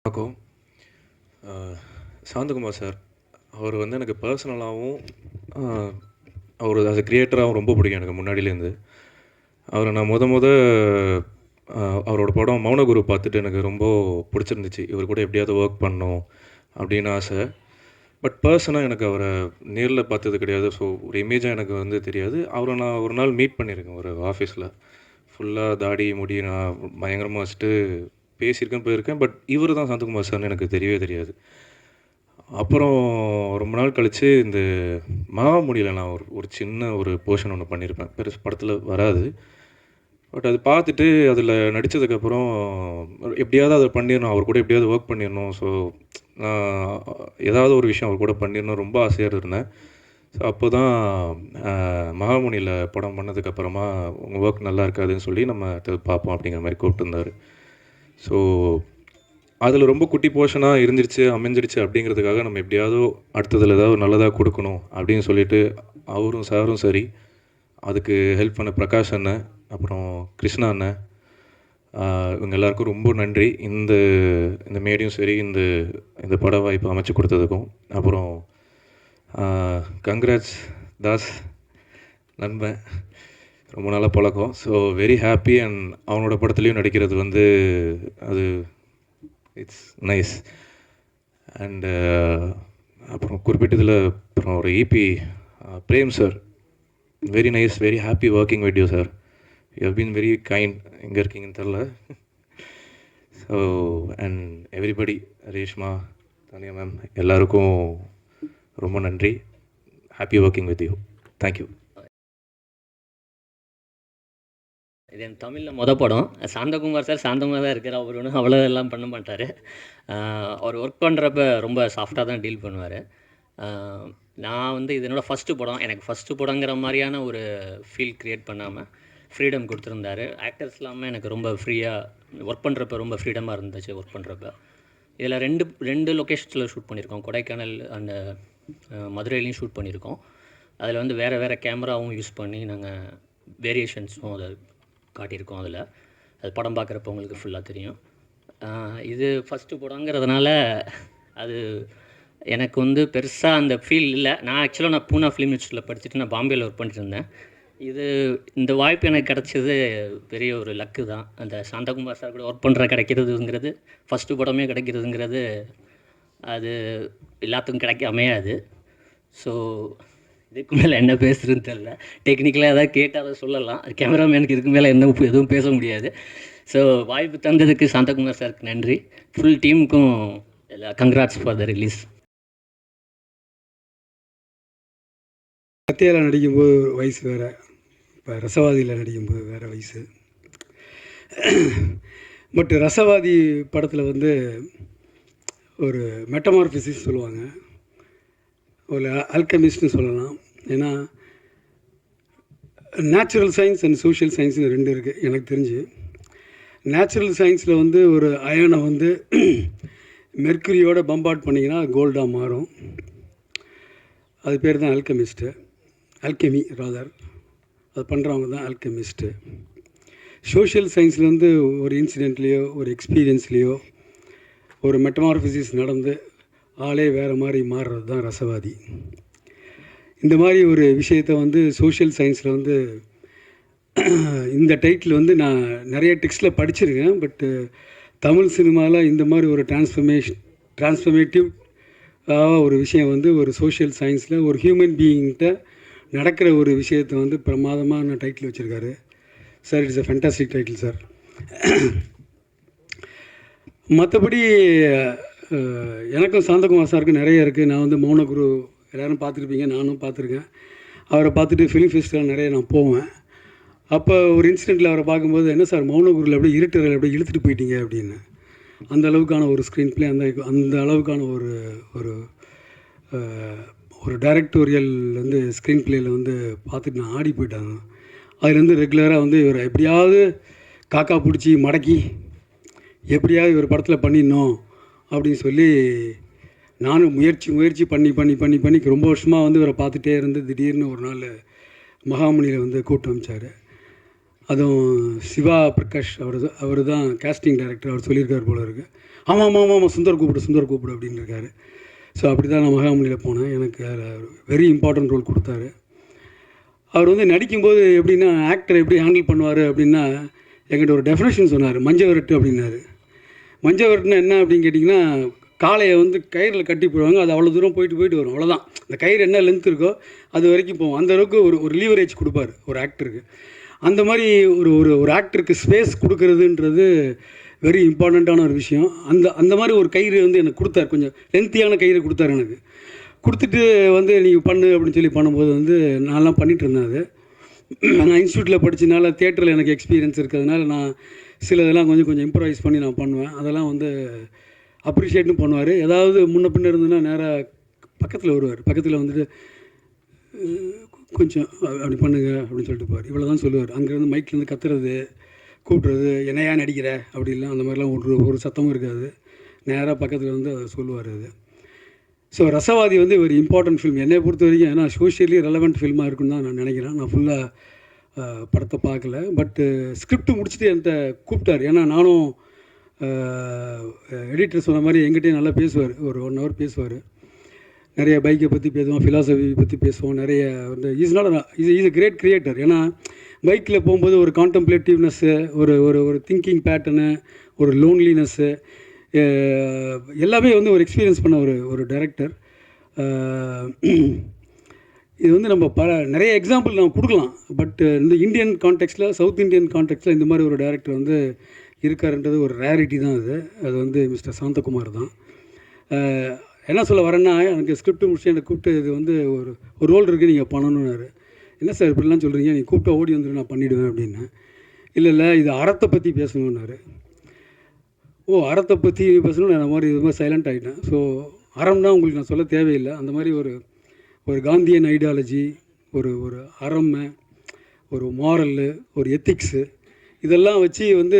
வணக்கம். சாந்தகுமார் சார், அவர் வந்து எனக்கு பர்சனலாகவும் அவர் ஆஸ் அ கிரியேட்டராகவும் ரொம்ப பிடிக்கும் எனக்கு முன்னாடியிலேருந்து. அவரை நான் அவரோட படம் மௌனகுரு பார்த்துட்டு எனக்கு ரொம்ப பிடிச்சிருந்துச்சு. இவர் கூட எப்படியாவது ஒர்க் பண்ணணும் அப்படின்னு ஆசை. பட் பர்சனாக எனக்கு அவரை நேரில் பார்த்தது கிடையாது. ஸோ ஒரு இமேஜாக எனக்கு வந்து தெரியாது. அவரை நான் ஒரு நாள் மீட் பண்ணியிருக்கேன் ஒரு ஆஃபீஸில். ஃபுல்லாக தாடி முடி நான் பயங்கரமாக வச்சுட்டு பேசியிருக்கேன், போயிருக்கேன். பட் இவர் தான் சாந்தகுமார் சார்னு எனக்கு தெரியவே தெரியாது. அப்புறம் ரொம்ப நாள் கழித்து இந்த மகாமுனியில் நான் ஒரு சின்ன ஒரு போர்ஷன் ஒன்று பண்ணியிருப்பேன். பெருசு படத்தில் வராது. பட் அது பார்த்துட்டு அதில் நடித்ததுக்கப்புறம் எப்படியாவது அதை பண்ணிடணும், அவர் கூட எப்படியாவது ஒர்க் பண்ணிடணும். ஸோ நான் ஏதாவது ஒரு விஷயம் அவர் கூட பண்ணிடணும் ரொம்ப ஆசையாக இருந்தேன். ஸோ அப்போ தான் மகாமுனியில் படம் பண்ணதுக்கப்புறமா உங்கள் ஒர்க் நல்லா இருக்காதுன்னு சொல்லி நம்ம பார்ப்போம் அப்படிங்கிற மாதிரி கூப்பிட்டுருந்தார். ஸோ அதில் ரொம்ப குட்டி போர்ஷனாக அமைஞ்சிருச்சு அப்படிங்கிறதுக்காக நம்ம எப்படியாவது அடுத்ததில் ஏதாவது நல்லதாக கொடுக்கணும் அப்படின்னு சொல்லிட்டு அவரும் சாரும் சரி, அதுக்கு ஹெல்ப் பண்ண பிரகாஷ் அண்ணன், அப்புறம் கிருஷ்ணா அண்ணன், இவங்க எல்லாருக்கும் ரொம்ப நன்றி. இந்த இந்த மேடையும் சரி, இந்த பட வாய்ப்பு அமைச்சு கொடுத்ததுக்கும். அப்புறம் கங்க்ராட்ஸ் தாஸ் நண்பன், ரொம்ப நாளாக பழக்கம். So very happy. அண்ட் அவனோட படத்துலேயும் நடிக்கிறது வந்து அது இட்ஸ் நைஸ். அண்டு அப்புறம் குறிப்பிட்டதில் அப்புறம் ஒரு இபி பிரேம் sir, very nice, very happy working with you sir. You have been very kind. எங்கே இருக்கீங்கன்னு தெரில. So and everybody, Reshma, Tania ma'am, எல்லாருக்கும் ரொம்ப நன்றி. Happy working with you. Thank you. இது என் தமிழில் படம். சாந்தகுமார் சார் சாந்தமாக தான் இருக்கார். அவர் ஒன்றும் அவ்வளோ எல்லாம் பண்ண மாட்டார். அவர் ஒர்க் பண்ணுறப்ப ரொம்ப சாஃப்டாக தான் டீல் பண்ணுவார். நான் வந்து இது என்னோடய ஃபஸ்ட்டு படம். எனக்கு ஃபஸ்ட்டு படங்கிற மாதிரியான ஒரு ஃபீல் க்ரியேட் பண்ணாமல் ஃப்ரீடம் கொடுத்துருந்தாரு. ஆக்டர்ஸ் இல்லாமல் எனக்கு ரொம்ப ஃப்ரீயாக ஒர்க் பண்ணுறப்ப ரொம்ப ஃப்ரீடமாக இருந்துச்சு ஒர்க் பண்ணுறப்ப. இதில் ரெண்டு லொக்கேஷன்ஸில் ஷூட் பண்ணியிருக்கோம். கொடைக்கானல் அண்ட் மதுரையிலையும் ஷூட் பண்ணியிருக்கோம். அதில் வந்து வேறு கேமராவும் யூஸ் பண்ணி நாங்கள் வேரியேஷன்ஸும் அதை காட்டியிருக்கோம். அது படம் பார்க்குறப்ப உங்களுக்கு ஃபுல்லாக தெரியும். இது ஃபஸ்ட்டு படங்கிறதுனால அது எனக்கு வந்து பெருசாக அந்த ஃபீல் இல்லை. நான் ஆக்சுவலாக பூனா ஃபிலிம் இன்ஸ்டியூட்டில் படிச்சுட்டு நான் பாம்பேயில் ஒர்க் பண்ணிட்டு இருந்தேன். இந்த வாய்ப்பு எனக்கு கிடச்சது பெரிய ஒரு லக்கு தான். அந்த சாந்தகுமார் சார் கூட ஒர்க் கிடைக்கிறதுங்கிறது, ஃபஸ்ட்டு படமே கிடைக்கிறதுங்கிறது அது எல்லாத்துக்கும் அமையாது. ஸோ இதுக்கு மேலே என்ன பேசுகிறதுன்னு தெரில. டெக்னிக்கலாக ஏதாவது கேட்டால் அதை சொல்லலாம். கேமராமேனுக்கு இதுக்கு மேலே எதுவும் பேச முடியாது. ஸோ வாய்ப்பு தந்ததுக்கு சாந்தகுமார் சாருக்கு நன்றி. ஃபுல் டீமுக்கும் கங்க்ராட்ஸ் ஃபார் த ரிலீஸ். கத்தியால் நடிக்கும்போது வயசு வேறு, இப்போ ரசவாதியில் நடிக்கும்போது வேறு வயசு. பட் ரசவாதி படத்தில் வந்து ஒரு மெட்டமார்பிசிஸ் சொல்லுவாங்க, ஒரு அல்கெமிஸ்ட்னு சொல்லலாம். ஏன்னா நேச்சுரல் சயின்ஸ் அண்ட் சோஷியல் சயின்ஸ்னு ரெண்டு இருக்குது எனக்கு தெரிஞ்சு. நேச்சுரல் சயின்ஸில் வந்து ஒரு அயனை வந்து மெர்க்குரியோட பம்பார்ட் பண்ணிங்கன்னா கோல்டாக மாறும். அது பேர் தான் அல்கெமிஸ்ட்டு, அல்கெமி ராதர். அது பண்ணுறவங்க தான் அல்கெமிஸ்ட்டு. சோஷியல் சயின்ஸில் வந்து ஒரு இன்சிடெண்ட்லேயோ ஒரு எக்ஸ்பீரியன்ஸ்லேயோ ஒரு மெட்டமார்பிசிஸ் நடந்து ஆளே வேறு மாதிரி மாறுறது தான் ரசவாதி. இந்த மாதிரி ஒரு விஷயத்தை வந்து சோஷியல் சயின்ஸில் வந்து இந்த டைட்டில் வந்து நான் நிறைய டெக்ஸ்ட்டில் படிச்சிருக்கேன். பட்டு தமிழ் சினிமாவில் இந்த மாதிரி ஒரு டிரான்ஸ்ஃபர்மேட்டிவ் ஒரு விஷயம் வந்து ஒரு சோஷியல் சயின்ஸில் ஒரு ஹியூமன் பீயிங்கிட்ட நடக்கிற ஒரு விஷயத்தை வந்து பிரமாதமான டைட்டில் வச்சுருக்காரு sir. It's a fantastic title sir. மற்றபடி எனக்கும் சாந்தகுமார் சாருக்கு நிறைய இருக்குது. நான் வந்து மௌனகுரு எல்லோரும் பார்த்துருப்பீங்க, நானும் பார்த்துருக்கேன். அவரை பார்த்துட்டு ஃபிலிம் ஃபெஸ்டிவல் நிறைய நான் போவேன். அப்போ ஒரு இன்சிடெண்ட்டில் அவரை பார்க்கும்போது, என்ன சார் மௌனகுருவில் அப்படியே இருட்டுறையில் அப்படியே இழுத்துட்டு போயிட்டீங்க அப்படின்னு. அந்த அளவுக்கான ஒரு ஸ்க்ரீன் ப்ளே, அந்த அளவுக்கான ஒரு ஒரு ஒரு டைரக்டோரியல் வந்து ஸ்க்ரீன் ப்ளேயில் வந்து பார்த்துட்டு நான் ஆடி போயிட்டாங்க. அதுலேருந்து ரெகுலராக வந்து இவர் எப்படியாவது காக்கா பிடிச்சி மடக்கி எப்படியாவது இவர் படத்தில் பண்ணிடணும் அப்படின்னு சொல்லி நானும் முயற்சி பண்ணி ரொம்ப வருஷமாக வந்து இவரை பார்த்துட்டே இருந்து திடீர்னு ஒரு நாள் மகாமுனியில் வந்து கூப்பிட்டு அனுப்பிச்சார். அதுவும் சிவா பிரகாஷ் அவர் தான் கேஸ்டிங் டைரக்டர். அவர் சொல்லியிருக்கார் போல இருக்குது. ஆமாம் ஆமாம் ஆமாம் ஆமாம், சுந்தர் கூப்பிடு அப்படின்னு இருக்காரு. ஸோ அப்படி தான் நான் மகாமலியில் போனேன். எனக்கு வெரி இம்பார்ட்டன்ட் ரோல் கொடுத்தாரு. அவர் வந்து நடிக்கும்போது எப்படின்னா ஆக்டர் எப்படி ஹேண்டில் பண்ணுவார் அப்படின்னா, என்கிட்ட ஒரு டெஃபினேஷன் சொன்னார். மஞ்சவரட்டு அப்படின்னாரு. மஞ்சவரட்டுனா என்ன அப்படின்னு கேட்டிங்கன்னா, காளையை வந்து கயிறில் கட்டி போடுவாங்க. அது அவ்வளோ தூரம் போயிட்டு வரும், அவ்வளோதான். அந்த கயிறு என்ன லென்த் இருக்கோ அது வரைக்கும் போகும். அந்த அளவுக்கு ஒரு லீவரேஜ் கொடுப்பார் ஒரு ஆக்டருக்கு. அந்த மாதிரி ஒரு ஆக்டருக்கு ஸ்பேஸ் கொடுக்கறதுன்றது வெரி இம்பார்ட்டண்ட்டான ஒரு விஷயம். அந்த மாதிரி ஒரு கயிறு வந்து எனக்கு கொடுத்தார். கொஞ்சம் லென்த்தியான கயிறு கொடுத்தார் எனக்கு. கொடுத்துட்டு வந்து நீங்கள் பண்ணு அப்படின்னு சொல்லி பண்ணும்போது வந்து நான்லாம் பண்ணிகிட்டு இருந்தேன். அது நான் இன்ஸ்டியூட்டில் படித்தனால தியேட்டரில் எனக்கு எக்ஸ்பீரியன்ஸ் இருக்கிறதுனால நான் சில இதெல்லாம் கொஞ்சம் இம்ப்ரவைஸ் பண்ணி நான் பண்ணுவேன். அதெல்லாம் வந்து அப்ரிஷியேட்டும் பண்ணுவார். ஏதாவது முன்ன பின்ன இருந்ததுன்னா நேராக பக்கத்தில் வருவார். பக்கத்தில் வந்துட்டு கொஞ்சம் அப்படி பண்ணுங்க அப்படின்னு சொல்லிட்டு போவார். இவ்வளோ தான் சொல்லுவார். அங்கேருந்து மைக்லேருந்து கத்துறது, கூப்பிட்றது, என்னையா நடிக்கிற அப்படிலாம் அந்த மாதிரிலாம் ஒரு சத்தமும் இருக்காது. நேராக பக்கத்தில் வந்து அவர் சொல்லுவார். அது ஸோ ரசவாதி வந்து ஒரு இம்பார்ட்டன்ட் ஃபில்ம் என்னை பொறுத்த வரைக்கும். ஏன்னா சோஷியலி ரெலவெண்ட் ஃபில்மாக இருக்குன்னு தான் நான் நினைக்கிறேன். நான் ஃபுல்லாக படத்தை பார்க்கல. பட்டு ஸ்கிரிப்ட் முடிச்சுட்டு என்கிட்ட கூப்பிட்டார். ஏன்னா நானும் எடிட்டர் சொன்ன மாதிரி எங்கிட்டே நல்லா பேசுவார். ஒரு 1 hour பேசுவார். நிறைய பைக்கை பற்றி பேசுவோம், ஃபிலாசபி பற்றி பேசுவோம். நிறைய வந்து இஸ் a கிரேட் கிரியேட்டர். ஏன்னா பைக்கில் போகும்போது ஒரு கான்டம்ப்ளேட்டிவ்னஸ்ஸு, ஒரு திங்கிங் பேட்டர்னு, ஒரு லோன்லினஸ்ஸு எல்லாமே வந்து ஒரு எக்ஸ்பீரியன்ஸ் பண்ண ஒரு டைரக்டர். இது வந்து நம்ம நிறைய எக்ஸாம்பிள் நம்ம கொடுக்கலாம். பட் இந்த இந்தியன் கான்டெக்ஸ்டில், சவுத் இந்தியன் கான்டெக்ஸ்டில் இந்த மாதிரி ஒரு டைரக்டர் வந்து இருக்காருன்றது ஒரு ரேரிட்டி தான். அது வந்து மிஸ்டர் சாந்தகுமார் தான். என்ன சொல்ல வரேன்னா, எனக்கு ஸ்கிரிப்ட் முடிச்சு எனக்கு கூப்பிட்டு இது வந்து ஒரு ரோல் இருக்குது நீங்கள் பண்ணணுன்னாரு. என்ன சார் இப்படிலாம் சொல்கிறீங்க, நீ கூப்பிட்டா ஓடி வந்துடும், நான் பண்ணிவிடுவேன் அப்படின்னு. இல்லை இது அறத்தை பற்றி பேசணுன்னாரு. அறத்தை பற்றி பேசணும். நான் அந்த மாதிரி இது மாதிரி சைலண்ட் ஆகிட்டேன். ஸோ அறம்னா உங்களுக்கு நான் சொல்ல தேவையில்லை. அந்த மாதிரி ஒரு காந்தியன் ஐடியாலஜி, ஒரு அறம், ஒரு மாரல்லு, ஒரு எத்திக்ஸு, இதெல்லாம் வச்சு வந்து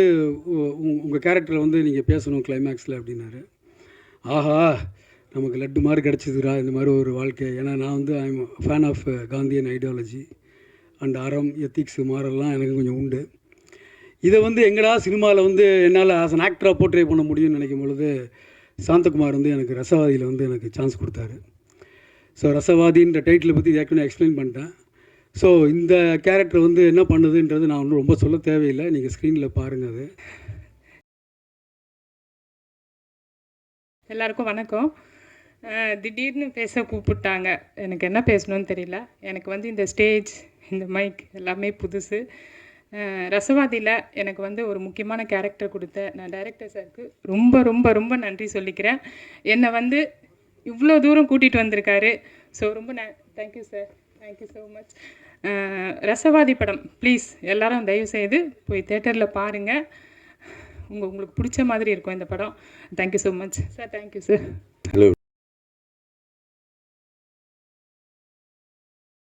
உங்கள் கேரக்டரை வந்து நீங்கள் பேசணும் கிளைமேக்ஸில் அப்படின்னாரு. ஆஹா, நமக்கு லட்டு மாதிரி கிடச்சிதுரா இந்த மாதிரி ஒரு வாழ்க்கை. ஏன்னா நான் வந்து I am fan of Gandhian ideology and அறம், எத்திக்ஸு, மாரல்லாம் எனக்கு கொஞ்சம் உண்டு. இதை வந்து எங்கடா சினிமாவில் வந்து என்னால் ஆஸ் அன் ஆக்டராக போர்ட்ரே பண்ண முடியும்னு நினைக்கும் பொழுது சாந்தகுமார் வந்து எனக்கு ரசவாதியில் வந்து எனக்கு சான்ஸ் கொடுத்தாரு. ஸோ ரசவாதின்ற டைட்டிலை பற்றி ஏற்கனவே எக்ஸ்பிளைன் பண்ணிட்டேன். ஸோ இந்த கேரக்டர் வந்து என்ன பண்ணுதுன்றது நான் ஒன்றும் ரொம்ப சொல்ல தேவையில்லை, நீங்கள் ஸ்க்ரீனில் பாருங்கள். அது எல்லாருக்கும் வணக்கம். திடீர்னு பேச கூப்பிட்டாங்க. எனக்கு என்ன பேசணும்னு தெரியல. எனக்கு வந்து இந்த ஸ்டேஜ், இந்த மைக் எல்லாமே புதுசு. ரசவாதியில் எனக்கு வந்து ஒரு முக்கியமான கேரக்டர் கொடுத்த நான் டைரக்டர் சாருக்கு ரொம்ப ரொம்ப ரொம்ப நன்றி சொல்லிக்கிறேன். என்னை வந்து இவ்வளோ தூரம் கூட்டிகிட்டு வந்திருக்காரு. ஸோ ரொம்ப thank you sir, thank you so much. Rasavathi படம் ப்ளீஸ் எல்லோரும் தயவுசெய்து போய் தேட்டரில் பாருங்கள். உங்களுக்கு பிடிச்ச மாதிரி இருக்கும் இந்த படம். Thank you so much sir. Thank you sir. Hello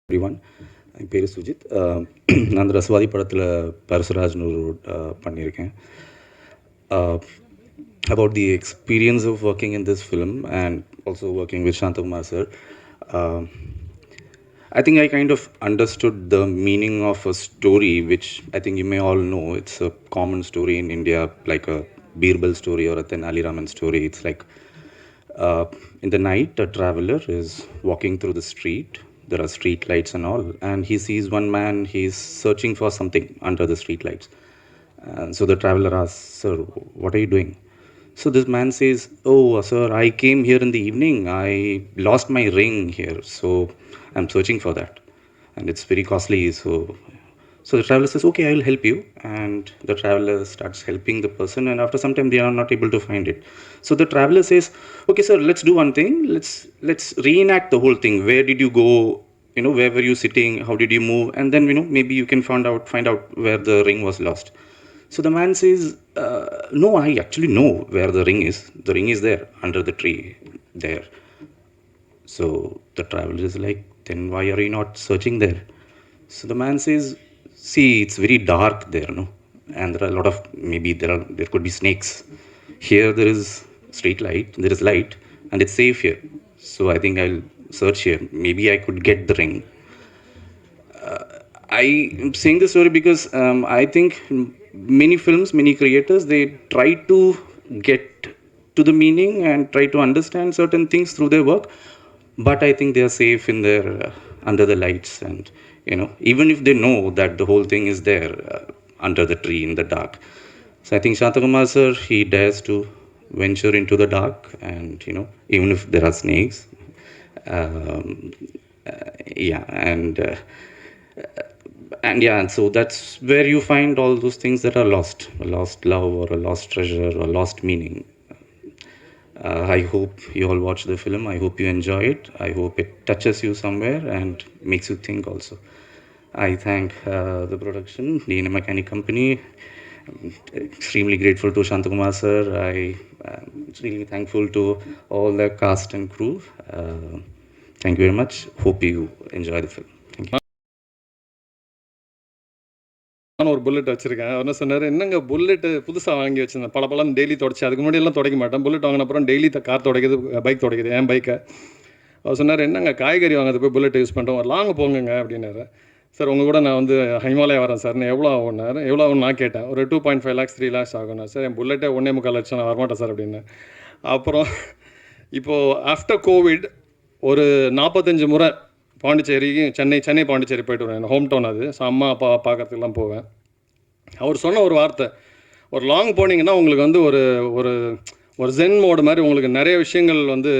everyone, என் பேர் சுஜித். நான் அந்த ரசவாதி படத்தில் பரசுராஜ்னு ஒரு பண்ணியிருக்கேன். about the experience of working in this film and also working with Shantakumar sir, I think I kind of understood the meaning of a story which I think you may all know. It's a common story in India, like a Birbal story or a Tenali Raman story. It's like in the night a traveler is walking through the street. There are street lights and all, and he sees one man. He's searching for something under the street lights, and so the traveler asks, "Sir, what are you doing?" So this man says, "Oh sir, I came here in the evening. I lost my ring here, so I'm searching for that, and it's very costly." So the traveler says, "Okay, I'll help you." And the traveler starts helping the person, and after some time they are not able to find it. So the traveler says, "Okay sir, let's do one thing. Let's reenact the whole thing. Where did you go? Where were you sitting? How did you move? And then maybe you can find out where the ring was lost." So the man says, "No, I actually know where the ring is. The ring is there under the tree there." So the traveler is like, "Then why are you not searching there?" So the man says, "See, it's very dark there, no? And there are a lot of, maybe there could be snakes. Here there is street light, there is light, and it's safe here. So I think I'll search here. Maybe I could get the ring." I'm saying this story because I think many films, many creators, they try to get to the meaning and try to understand certain things through their work, but I think they are safe in their under the lights, and even if they know that the whole thing is there under the tree in the dark. So I think Shantakumar sir, he dares to venture into the dark, and even if there are snakes, um, yeah, and yeah, and so that's where you find all those things that are lost, a lost love or a lost treasure or lost meaning. I hope you all watch the film. I hope you enjoy it. I hope it touches you somewhere and makes you think also. I thank the production, DNA Mechanic Company. I'm extremely grateful to Shantakumar sir. I am really thankful to all the cast and crew. Thank you very much. Hope you enjoy the film. Thank you. நான் ஒரு bullet வச்சுருக்கேன். அவர் என்ன சொன்னார், என்னங்க bullet புதுசாக வாங்கி வச்சுருந்தேன், பல தேய்லி தொடச்சி, அதுக்கு முன்னாடியெல்லாம் துடைக்க மாட்டேன், புல்லட் வாங்கின அப்புறம் டெய்லி கார் துடைக்குது, பைக் துடைக்குது, என் பைக்கை. அவர் சொன்னார், என்னங்க காய்கறி வாங்கிறது போய் புல்லட் யூஸ் பண்ணுறோம், ஒரு லாங் போங்குங்க அப்படின்னாரு. சார் உங்கள் கூட நான் வந்து ஹிமாலயா வரேன் சார், நான் எவ்வளோ ஆகுனாரு, எவ்வளோ ஆகுன்னு நான் கேட்டேன். ஒரு 2.5 lakhs 3 lakhs ஆகும்னா. சார் என் புல்லட்டே 1.25 லட்சம், நான் வரமாட்டேன் சார் அப்படின்னு. அப்புறம் இப்போது ஆஃப்டர் கோவிட் ஒரு 45 முறை பாண்டிச்சேரிக்கு சென்னை பாண்டிச்சேரி போய்ட்டு வருவேன். என் ஹோம் டவுன் அது. ஸோ அம்மா அப்பா பார்க்கறதுக்கெலாம் போவேன். அவர் சொன்ன ஒரு வார்த்தை, ஒரு லாங் போனீங்கன்னா உங்களுக்கு வந்து ஒரு ஒரு ஒரு ஜென் மோடு மாதிரி உங்களுக்கு நிறைய விஷயங்கள் வந்து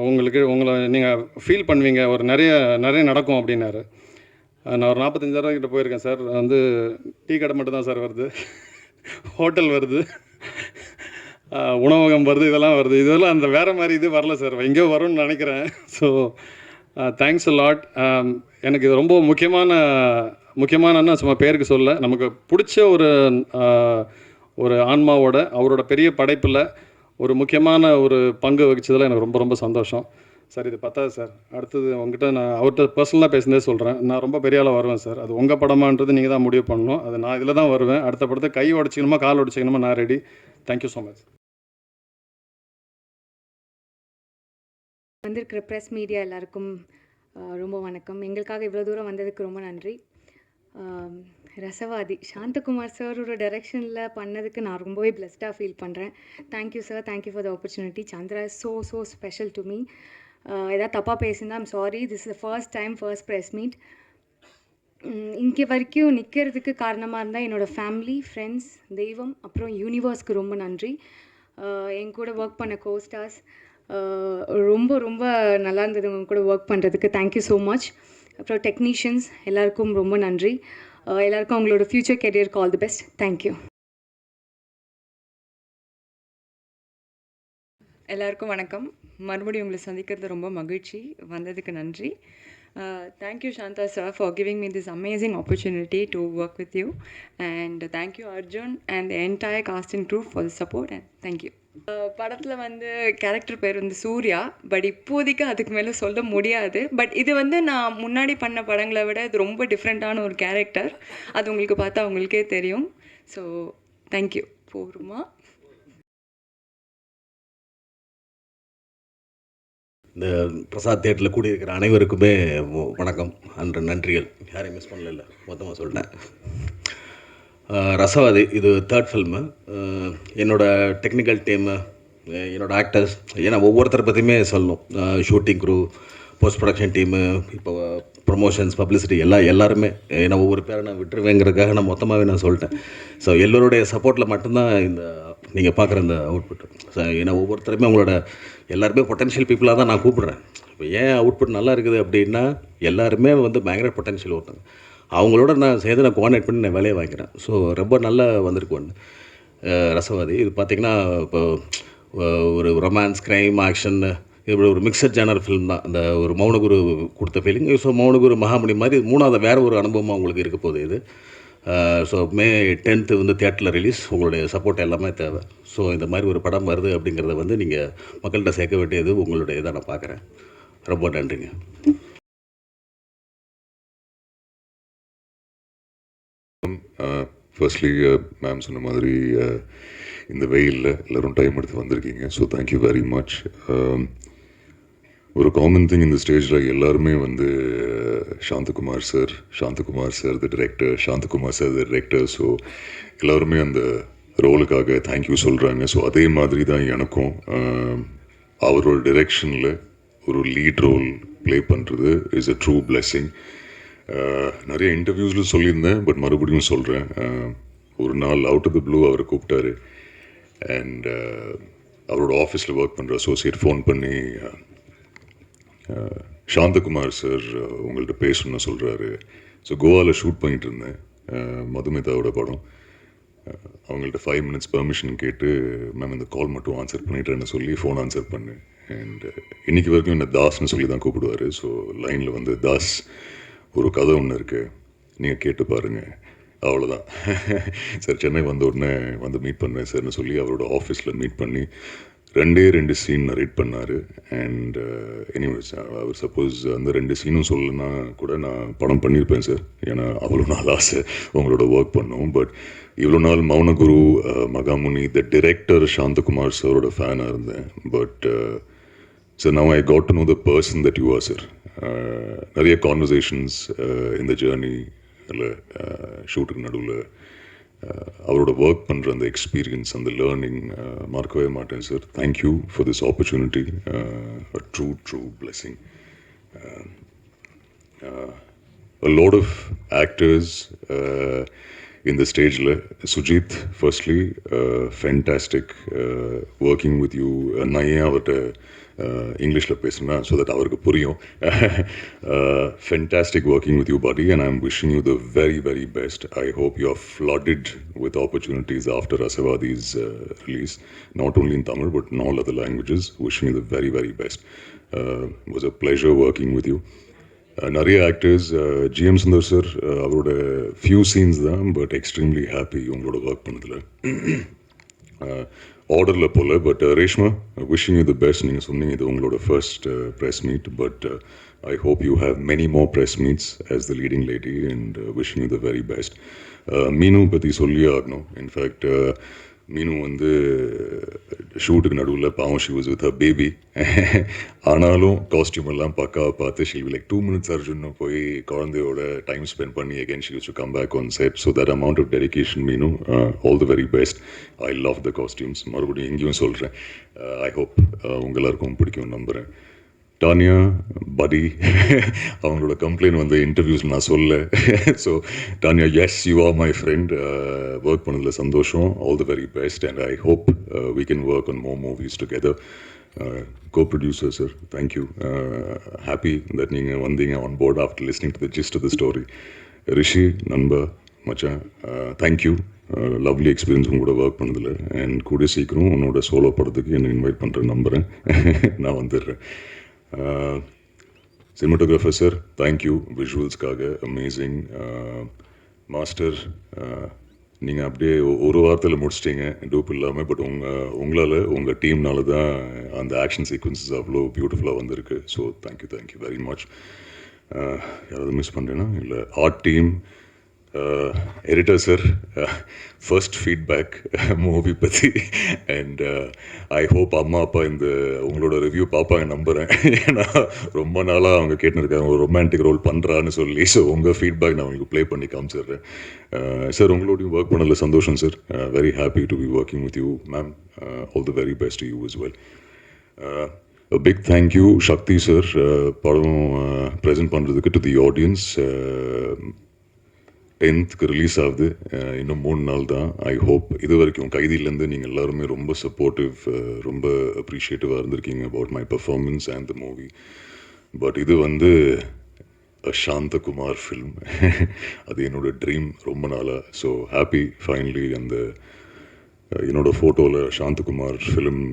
உங்களை நீங்கள் ஃபீல் பண்ணுவீங்க, ஒரு நிறைய நடக்கும் அப்படின்னாரு. நான் ஒரு 45,000 கிட்ட போயிருக்கேன் சார். வந்து டீ கடை மட்டும் தான் சார் வருது, ஹோட்டல் வருது, உணவகம் வருது, இதெல்லாம் அந்த வேறு மாதிரி இது வரல சார், எங்கேயோ வரும்னு நினைக்கிறேன். So thanks a lot. எனக்கு இது ரொம்ப முக்கியமான சும்மா பேருக்கு சொல்ல, நமக்கு பிடிச்ச ஒரு ஆன்மாவோட அவரோட பெரிய படைப்பில் ஒரு முக்கியமான ஒரு பங்கு வகிச்சதில் எனக்கு ரொம்ப ரொம்ப சந்தோஷம் சார். இது பத்தாது சார், அடுத்தது உங்ககிட்ட நான் அவர்கிட்ட பர்சனலாக பேசுனதே சொல்கிறேன், நான் ரொம்ப பெரிய ஆளாக வருவேன் சார். அது உங்கள் படமான்றது நீங்கள் தான் முடிவு பண்ணணும். அது நான் இதில் தான் வருவேன். அடுத்த படத்தை கை உடச்சிக்கணுமா கால் உடச்சிக்கணுமா நான் ரெடி. Thank you so much. வந்திருக்கிற ப்ரெஸ் மீடியா எல்லாருக்கும் ரொம்ப வணக்கம். எங்களுக்காக இவ்வளோ தூரம் வந்ததுக்கு ரொம்ப நன்றி. ரசவாதி சாந்தகுமார் சாரோட டைரெக்ஷனில் பண்ணதுக்கு நான் ரொம்பவே பிளஸ்டாக ஃபீல் பண்ணுறேன். Thank you sir, thank you for the opportunity. Chandra is so special to me. ஏதாவது தப்பாக பேசியிருந்தா I'm sorry. This is the first press meet. இங்கே வரைக்கும் நிற்கிறதுக்கு காரணமாக இருந்தால் என்னோடய ஃபேமிலி, ஃப்ரெண்ட்ஸ், தெய்வம், அப்புறம் யூனிவர்ஸ்க்கு ரொம்ப நன்றி. என் கூட ஒர்க் பண்ண கோஸ்டார்ஸ் ரொம்ப நல்லா இருந்தது உங்க கூட ஒர்க் பண்ணுறதுக்கு. Thank you so much. அப்புறம் டெக்னீஷியன்ஸ் எல்லாருக்கும் ரொம்ப நன்றி. எல்லாருக்கும் அவங்களோட ஃப்யூச்சர் கெரியருக்கு ஆல் தி பெஸ்ட். தேங்க்யூ. எல்லாருக்கும் வணக்கம். மறுபடியும் உங்களை சந்திக்கிறது ரொம்ப மகிழ்ச்சி. வந்ததுக்கு நன்றி. Thank you Shanta sir for giving me this amazing opportunity to work with you, and thank you Arjun and the entire cast and crew for the support, and thank you. படத்தில் வந்து கேரக்டர் பேர் வந்து Surya, but இப்போதைக்கு அதுக்கு மேலே சொல்ல முடியாது. But இது வந்து நான் முன்னாடி பண்ண படங்களை விட இது ரொம்ப டிஃப்ரெண்ட்டான ஒரு கேரக்டர். அது உங்களுக்கு பார்த்தா உங்களுக்கே தெரியும். So thank you. போருமா. இந்த பிரசாத் தியேட்டரில் கூடியிருக்கிற அனைவருக்குமே வணக்கம் அன்று நன்றிகள். யாரையும் மிஸ் பண்ணல, மொத்தமாக சொல்லிட்டேன். ரசவாதி இது 3rd ஃபில்மு. என்னோடய டெக்னிக்கல் டீமு, என்னோடய ஆக்டர்ஸ், ஏன்னா ஒவ்வொருத்தரை பற்றியுமே சொல்லணும். Shooting crew, post production team, இப்போ ப்ரொமோஷன்ஸ், பப்ளிசிட்டி எல்லாருமே, ஏன்னா ஒவ்வொரு பேரை நான் விட்டுருவேங்கிறதுக்காக நான் மொத்தமாகவே நான் சொல்லிட்டேன். ஸோ எல்லோருடைய சப்போர்ட்டில் மட்டும்தான் இந்த நீங்கள் பார்க்குற இந்த அவுட்புட். ஸோ ஏன்னா ஒவ்வொருத்தருமே அவங்களோட எல்லாருமே பொட்டன்ஷியல் பீப்புளாக தான் நான் கூப்பிட்றேன். இப்போ ஏன் அவுட்புட் நல்லா இருக்குது அப்படின்னா, எல்லாருமே வந்து பயங்கர பொட்டன்ஷியல் ஒருத்தங்க. அவங்களோட நான் சேர்ந்து நான் கோஆர்டினேட் பண்ணி நான் வேலையை வாங்கிக்கிறேன். ஸோ ரொம்ப நல்லா வந்திருக்கு ஒன்று ரசவாதி. இது பார்த்திங்கன்னா இப்போ ஒரு ரொமான்ஸ், க்ரைம், ஆக்ஷன், இப்படி ஒரு மிக்சட் ஜானர் ஃபிலிம் தான். அந்த ஒரு மௌனகுரு கொடுத்த ஃபீலிங். ஸோ மௌனகுரு, மகாமணி மாதிரி 3வது வேறு ஒரு அனுபவமாக உங்களுக்கு இருக்க போகுது இது. ஸோ May 10th வந்து தியேட்டரில் ரிலீஸ். உங்களுடைய சப்போர்ட் எல்லாமே தேவை. ஸோ இந்த மாதிரி ஒரு படம் வருது அப்படிங்கிறத வந்து நீங்கள் மக்கள்கிட்ட சேர்க்க வேண்டியது உங்களுடைய இதாக நான் பார்க்குறேன். ரொம்ப நன்றிங்க. ஃபர்ஸ்ட்லி மேம் சொன்ன மாதிரி இந்த வெயிலில் எல்லோரும் டைம் எடுத்து வந்திருக்கீங்க. So thank you very much. ஒரு காமன் திங் இந்த ஸ்டேஜில் எல்லாருமே வந்து Shanthakumar sir the director, Shanthakumar sir the director. So எல்லாருமே அந்த ரோலுக்காக தேங்க்யூ சொல்கிறாங்க. ஸோ அதே மாதிரி தான் எனக்கும் அவரோட டிரெக்ஷனில் ஒரு லீட் ரோல் ப்ளே பண்ணுறது இஸ் அ ட்ரூ பிளெஸ்ஸிங். நிறைய இன்டர்வியூஸில் சொல்லியிருந்தேன், பட் மறுபடியும் சொல்கிறேன். ஒரு நாள் அவுட் ஆஃப் த ப்ளூ அவரை கூப்பிட்டாரு. அண்ட் அவரோட ஆஃபீஸில் ஒர்க் பண்ணுற அசோசியேட் ஃபோன் பண்ணி சாந்தகுமார் சார் உங்கள்கிட்ட பேசணும்னு சொல்கிறாரு. ஸோ கோவாவில் ஷூட் பண்ணிகிட்டு இருந்தேன் மதுமிதாவோட படம். அவங்கள்ட்ட 5 minutes பெர்மிஷன் கேட்டு, மேம் இந்த கால் மட்டும் ஆன்சர் பண்ணிட்டேன்னு சொல்லி ஃபோன் ஆன்சர் பண்ணேன். அண்ட் இன்றைக்கி வரைக்கும் என்ன தாஸ்ன்னு சொல்லி தான் கூப்பிடுவார். ஸோ லைனில் வந்து, தாஸ் ஒரு கதை ஒன்று இருக்குது, நீங்கள் கேட்டு பாருங்கள், அவ்வளோதான். சார் சென்னை வந்த உடனே வந்து மீட் பண்ணேன் சார்னு சொல்லி அவரோட ஆஃபீஸில் மீட் பண்ணி 2 சீன் நரேட் பண்ணார். அண்ட் எனிவேஸ் அவர் சப்போஸ் அந்த 2 சீனும் சொல்லலைன்னா கூட நான் படம் பண்ணியிருப்பேன் சார். ஏன்னா அவ்வளோ நாள் ஆசை உங்களோட ஒர்க் பண்ணோம். பட் இவ்வளோ நாள் மௌனகுரு, மகாமுனி, த டிரெக்டர் சாந்தகுமார் சாரோட ஃபேனாக இருந்தேன். But sir now I got to know the person that you are sir. நிறைய கான்வர்சேஷன்ஸ் இந்த ஜேர்னி இல்லை ஷூட்டுக்கு நடுவில் அவரோட ஒர்க் பண்ணுற அந்த எக்ஸ்பீரியன்ஸ், அந்த லேர்னிங் மறக்கவே மாட்டேன் sir. Thank you for this opportunity. True blessing. A lot of actors in the stage. Sujit, firstly, fantastic working with you. Naya avata English la pesna so that avarku puriyum. Fantastic working with you, buddy, and I'm wishing you the very, very best. I hope you are flooded with opportunities after Rasavadi's release, not only in Tamil but in all other languages. Wishing you the very, very best. It was a pleasure working with you. நிறைய actors, GM Sundar sir அவரோட few scenes தான், but extremely happy உங்களோட work பண்ணதில். ஆர்டரில் போல். But Reshma, wishing you the best. நீங்கள் சொன்னீங்க இது உங்களோட first press meet, but I hope you have many more press meets as the leading lady and wishing you the very best. Meenu பற்றி சொல்லியே ஆகணும். இன்ஃபேக்ட் மீனு வந்து ஷூட்டுக்கு நடுவில் பாவம், she was with her baby. ஆனாலும் காஸ்டியூம் எல்லாம் பக்காவாக பார்த்து ஷி வில் லைக் 2 minutes அர்ஜுன்னு போய் குழந்தையோட டைம் ஸ்பெண்ட் பண்ணி again she use to come back on set. So that amount of dedication Meenu, all the very best. I love the costumes. மறுபடியும் எங்கேயும் சொல்கிறேன், ஐ ஹோப் உங்கள் எல்லாருக்கும் பிடிக்கும் நம்புகிறேன். டானியா, படி, அவங்களோட கம்ப்ளைண்ட் வந்து இன்டர்வியூஸில் நான் சொல்ல. So Tania, yes you are my friend. Work பண்ணதில் சந்தோஷம். All the very best and I hope we can work on more movies together. Co-producer sir, thank you. Happy that நீங்கள் வந்தீங்க on board after listening to the gist of the story. ரிஷி, நண்பா, மச்சான், thank you. Lovely experience உங்களோட work பண்ணதில். And கூடிய சீக்கிரம் உன்னோட solo படத்துக்கு என்னை இன்வைட் பண்ணுறேன் நம்புகிறேன். நான் வந்துடுறேன். சினிமாட்டோகிராஃபர் சார், தேங்க்யூ விஷுவல்ஸ்க்காக. அமேசிங். மாஸ்டர், நீங்கள் அப்படியே ஒரு வாரத்தில் முடிச்சிட்டிங்க டூப் இல்லாமல். பட் உங்களால், உங்கள் டீம்னால தான் அந்த ஆக்ஷன் சீக்வன்சஸ் அவ்வளோ பியூட்டிஃபுல்லாக வந்திருக்கு. So thank you very much. யாராவது மிஸ் பண்ணுறேன்னா இல்லை. Art team, editor sir, first feedback movie பற்றி. அண்ட் ஐ ஹோப் அம்மா அப்பா இந்த உங்களோட ரிவ்யூ பார்ப்பாங்க நம்புகிறேன். ஏன்னா ரொம்ப நாளாக அவங்க கேட்டுருக்காங்க ஒரு ரொமான்டிக் ரோல் பண்ணுறான்னு சொல்லி. ஸோ உங்கள் ஃபீட்பேக் நான் உங்களுக்கு ப்ளே பண்ணி காமிச்சிடுறேன். சார் உங்களோடையும் ஒர்க் பண்ணதில் சந்தோஷம் சார். Very happy to be working with you ma'am. All the very best to you as well. A big thank you Sakthi sir, படம் ப்ரெசென்ட் பண்ணுறதுக்கு to the audience. 10th release ஆகுது. இன்னும் 3 நாள் தான். ஐ ஹோப் இது வரைக்கும் கைதியிலேருந்து நீங்கள் எல்லாருமே ரொம்ப சப்போர்ட்டிவ், ரொம்ப அப்ரிஷியேட்டிவாக இருந்திருக்கீங்க about my performance and the movie. But இது வந்து சாந்தகுமார் ஃபில்ம். அது என்னோடய ட்ரீம் ரொம்ப நாளாக. ஸோ ஹாப்பி ஃபைனலி அந்த என்னோடய ஃபோட்டோவில் சாந்தகுமார் ஃபிலிம்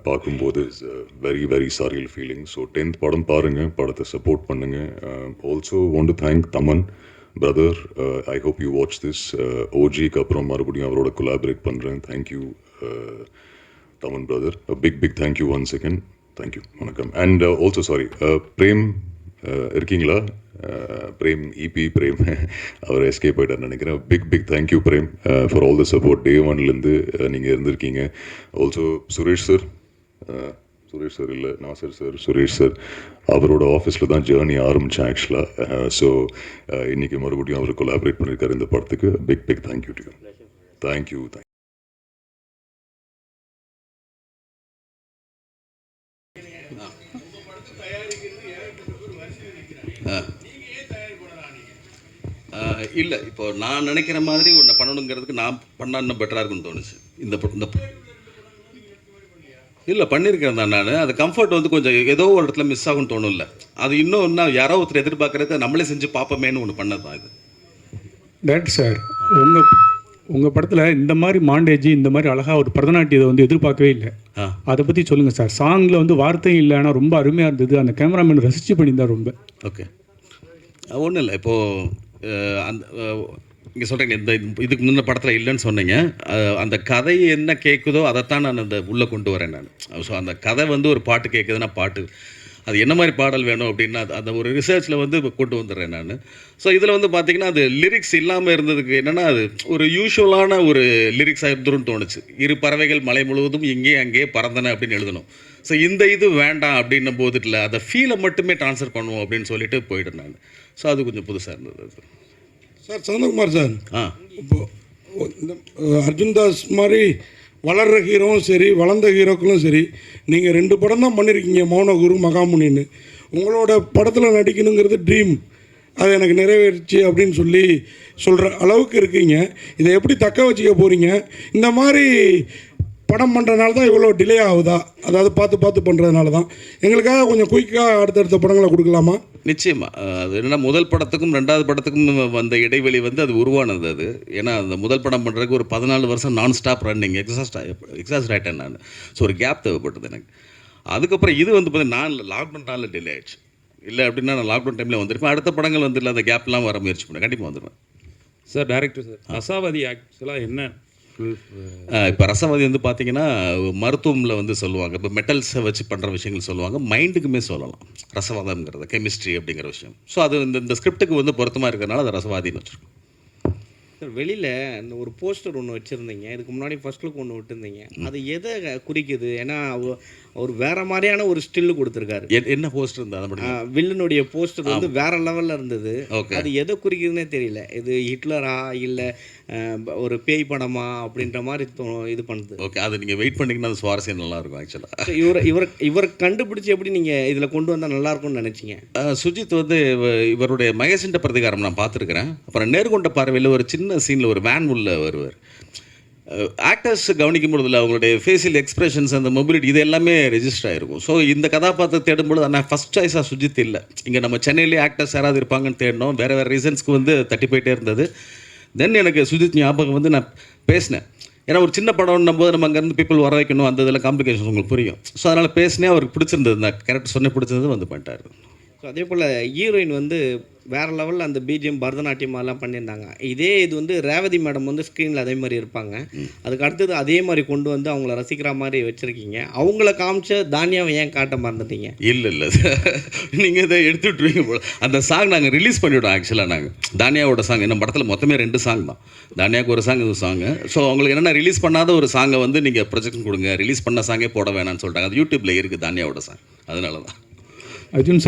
பார்க்கும்போது is very very surreal feeling. So 10th படம் பாருங்கள், படத்தை சப்போர்ட் பண்ணுங்கள். Also want to thank Thaman brother. I hope you watch this. ஓஜிக்கு அப்புறம் மறுபடியும் அவரோட கொலாபரேட் பண்ணுறேன். Thank you Thaman brother. Big thank you once again. Thank you, வணக்கம். அண்ட் ஆல்சோ சாரி, பிரேம் இருக்கீங்களா? பிரேம், இபி பிரேம், அவர் எஸ்கேப் ஆகிட்டார் நினைக்கிறேன். Big thank you Prem for all the support. Day 1லேருந்து நீங்கள் இருந்திருக்கீங்க. Also Suresh sir, Suresh sir இல்லை, நாசர் சார், சுரேஷ் சார், அவரோட ஆஃபீஸில் தான் ஜேர்னி ஆரம்பித்தேன் ஆக்சுவலாக. ஸோ இன்றைக்கி மறுபடியும் அவர் கொலாபரேட் பண்ணியிருக்காரு இந்த படத்துக்கு. Big thank you to you. Thank you. இல்லை, இப்போ நான் நினைக்கிற மாதிரி ஒன்று பண்ணணுங்கிறதுக்கு நான் பண்ணால் இன்னும் பெட்டராக இருக்குன்னு தோணுச்சு. இந்த இல்லை பண்ணியிருக்கேன் தான் நான். அது கம்ஃபர்ட் வந்து கொஞ்சம் ஏதோ ஒரு இடத்துல மிஸ் ஆகும்னு தோணும்ல, அது இன்னும் யாரோ ஒருத்தர் எதிர்பார்க்கறத நம்மளே செஞ்சு பார்ப்போமேன்னு ஒன்று பண்ணது தான் இது. டேரக்டர் சார், உங்கள் படத்தில் இந்த மாதிரி மாண்டேஜ், இந்த மாதிரி அழகாக ஒரு பரதநாட்டியத்தை வந்து எதிர்பார்க்கவே இல்லை. அதை பற்றி சொல்லுங்கள் சார். சாங்கில் வந்து வார்த்தையும் இல்லை, ஆனால் ரொம்ப அருமையாக இருந்தது. அந்த கேமராமேன் ரசித்து பண்ணியிருந்தார் ரொம்ப. ஓகே, ஒன்றும் இல்லை. இப்போது அந்த இங்கே சொல்கிறீங்க, இந்த இதுக்கு முன்ன படத்தில் இல்லைன்னு சொன்னீங்க. அந்த கதை என்ன கேட்குதோ அதைத்தான் நான் அந்த உள்ளே கொண்டு வரேன் நான். ஸோ அந்த கதை வந்து ஒரு பாட்டு கேட்குதுன்னா பாட்டு, அது என்ன மாதிரி பாடல் வேணும் அப்படின்னா அந்த ஒரு ரிசர்ச்சில் வந்து கொண்டு வந்துடுறேன் நான். ஸோ இதில் வந்து பார்த்திங்கன்னா அது லிரிக்ஸ் இல்லாமல் இருந்ததுக்கு என்னென்னா, அது ஒரு யூஷுவலான ஒரு லிரிக்ஸாக இருந்துருன்னு தோணுச்சு. இரு பறவைகள் மலை முழுவதும் இங்கே அங்கே பறந்தன அப்படின்னு எழுதணும். ஸோ இந்த இது வேண்டாம் அப்படின்னும் போது இல்லை, அதை ஃபீலை மட்டுமே ட்ரான்ஸ்ஃபர் பண்ணுவோம் அப்படின்னு சொல்லிட்டு போயிட்டேன் நான். ஸோ அது கொஞ்சம் புதுசாக இருந்தது அது. சார் சந்தகுமார் சார், இப்போ இந்த அர்ஜுன் தாஸ் மாதிரி வளர்கிற ஹீரோவும் சரி, வளர்ந்த ஹீரோக்களும் சரி, நீங்கள் 2 படம் தான் பண்ணியிருக்கீங்க, மௌனகுரு, மகாமுனின்னு. உங்களோட படத்தில் நடிக்கணுங்கிறது ட்ரீம், அது எனக்கு நிறைவேறிச்சு அப்படின்னு சொல்கிற அளவுக்கு இருக்கீங்க. இதை எப்படி தக்க வச்சுக்க போகிறீங்க? இந்த மாதிரி படம் பண்ணுறதுனால தான் இவ்வளோ டிலே ஆகுதா? அதாவது பார்த்து பண்ணுறதுனால தான். எங்களுக்காக கொஞ்சம் குயிக்காக அடுத்தடுத்த படங்களை கொடுக்கலாமா? நிச்சயமாக. அது என்னென்னா, முதல் படத்துக்கும் 2வது படத்துக்கும் வந்த இடைவெளி வந்து அது உருவானது அது. ஏன்னா அந்த முதல் படம் பண்ணுறதுக்கு ஒரு 14 வருஷம் நான் ஸ்டாப் ரன்னிங், எக்ஸாஸ்ட் ஆகிட்டேன் நான். ஸோ ஒரு கேப் தேவைப்பட்டது எனக்கு. அதுக்கப்புறம் இது வந்து பார்த்தீங்கன்னா நான் லாக்டவுன் டிலே ஆயிடுச்சு. இல்லை அப்படின்னா நான் லாக்டவுன் டைமில் வந்திருப்பேன். அடுத்த படங்கள் வந்து இல்லை, அந்த கேப்லாம் வர முயற்சி பண்ணேன். கண்டிப்பாக வந்துடுவேன் சார். டேரக்டர் சார், ரசாவதி ஆக்சுவலாக என்ன? இப்போ ரசவாதி வந்து பார்த்தீங்கன்னா மருத்துவமில் வந்து சொல்லுவாங்க, இப்போ மெட்டல்ஸை வச்சு பண்ணுற விஷயங்கள் சொல்லுவாங்க, மைண்டுக்குமே சொல்லலாம் ரசவாதம்ங்கிறது, கெமிஸ்ட்ரி அப்படிங்கிற விஷயம். ஸோ அது இந்த ஸ்கிரிப்டுக்கு வந்து பொருத்தமாக இருக்கிறதுனால அதை ரசவாதின்னு வச்சுருக்கோம். சார், வெளியில் இந்த ஒரு போஸ்டர் ஒன்று வச்சுருந்தீங்க, இதுக்கு முன்னாடி ஃபர்ஸ்ட் லுக் ஒன்று விட்டுருந்தீங்க, அது எதை குறிக்குது? ஏன்னா அவர் வேறு மாதிரியான ஒரு ஸ்டில்லு கொடுத்துருக்காரு. என்ன போஸ்டர் இருந்தால் அதை வில்லனுடைய போஸ்டர் வந்து வேறு லெவலில் இருந்தது. ஓகே, அது எதை குறிக்குதுன்னே தெரியல. இது ஹிட்லரா இல்லை ஒரு பேய் படமா அப்படின்ற மாதிரி இது பண்ணுது. ஓகே, அது நீங்கள் வெயிட் பண்ணிங்கன்னா அது சுவாரஸ்யம் நல்லாயிருக்கும் ஆக்சுவலாக. இவர் கண்டுபிடிச்சி எப்படி நீங்கள் இதில் கொண்டு வந்தால் நல்லாயிருக்கும்னு நினச்சிங்க? சுஜித் வந்து இவருடைய மகேசண்ட பிரதிகாரம் நான் பார்த்துருக்குறேன். அப்புறம் நேர்கொண்ட பார்வையில் ஒரு சின்ன சீனில் ஒரு வேன் உள்ள வருவார். ஆக்டர்ஸ் கவனிக்கும் பொழுதுல அவங்களுடைய ஃபேஷியல் எக்ஸ்பிரஷன்ஸ், அந்த மொபிலிட்டி, இது எல்லாமே ரெஜிஸ்டர் ஆகிருக்கும். ஸோ இந்த கதாபாத்திரம் தேடும்பொழுது ஆனால் ஃபஸ்ட் சாய்ஸாக சுஜித் இல்லை. இங்கே நம்ம சென்னையிலே ஆக்டர்ஸ் யாராவது இருப்பாங்கன்னு தேடணும், வேறு ரீசன்ஸ்க்கு வந்து தட்டி போயிட்டே இருந்தது. தென் எனக்கு சுஜித் ஞாபகம் வந்து நான் பேசினேன். ஏன்னா ஒரு சின்ன படம்னும் போது நம்ம அங்கேருந்து பீப்புள் வர வைக்கணும், அந்த இதில் காம்ப்ளிகேஷன்ஸ் உங்களுக்கு புரியும். ஸோ அதனால் பேசினேன், அவருக்கு பிடிச்சிருந்தது, நான் கேரக்டர் சொன்ன பிடிச்சிருந்தது, வந்து பண்ணிட்டார். ஸோ அதே போல் ஹீரோயின் வந்து வேறு லெவலில் அந்த பிஜிஎம், பரதநாட்டியம் அதெல்லாம் பண்ணியிருந்தாங்க. இதே இது வந்து ரேவதி மேடம் வந்து ஸ்க்ரீனில் அதே மாதிரி இருப்பாங்க. அதுக்கு அடுத்தது அதே மாதிரி கொண்டு வந்து அவங்கள ரசிக்கிற மாதிரி வச்சுருக்கீங்க. அவங்கள காமிச்ச தானியாவை ஏன் காட்ட மறந்துட்டீங்க? இல்லை நீங்கள் இதை எடுத்துகிட்ருவீங்க போல. அந்த சாங் நாங்கள் ரிலீஸ் பண்ணிவிட்டோம் ஆக்சுவலாக. நாங்கள் தானியாவோட சாங், என்ன படத்தில் மொத்தமே 2 சாங் தான், தானியாவுக்கு ஒரு சாங், இது சாங்கு. ஸோ அவங்களுக்கு என்னென்னா, ரிலீஸ் பண்ணாத ஒரு சாங்கை வந்து நீங்கள் ப்ரொஜெக்ஷன் கொடுங்க, ரிலீஸ் பண்ண சாங்கே போட வேணாம்னு சொல்லிட்டாங்க. அது யூடியூப்பில் இருக்குது தானியாவோட சாங், அதனால தான். அர்ஜுன்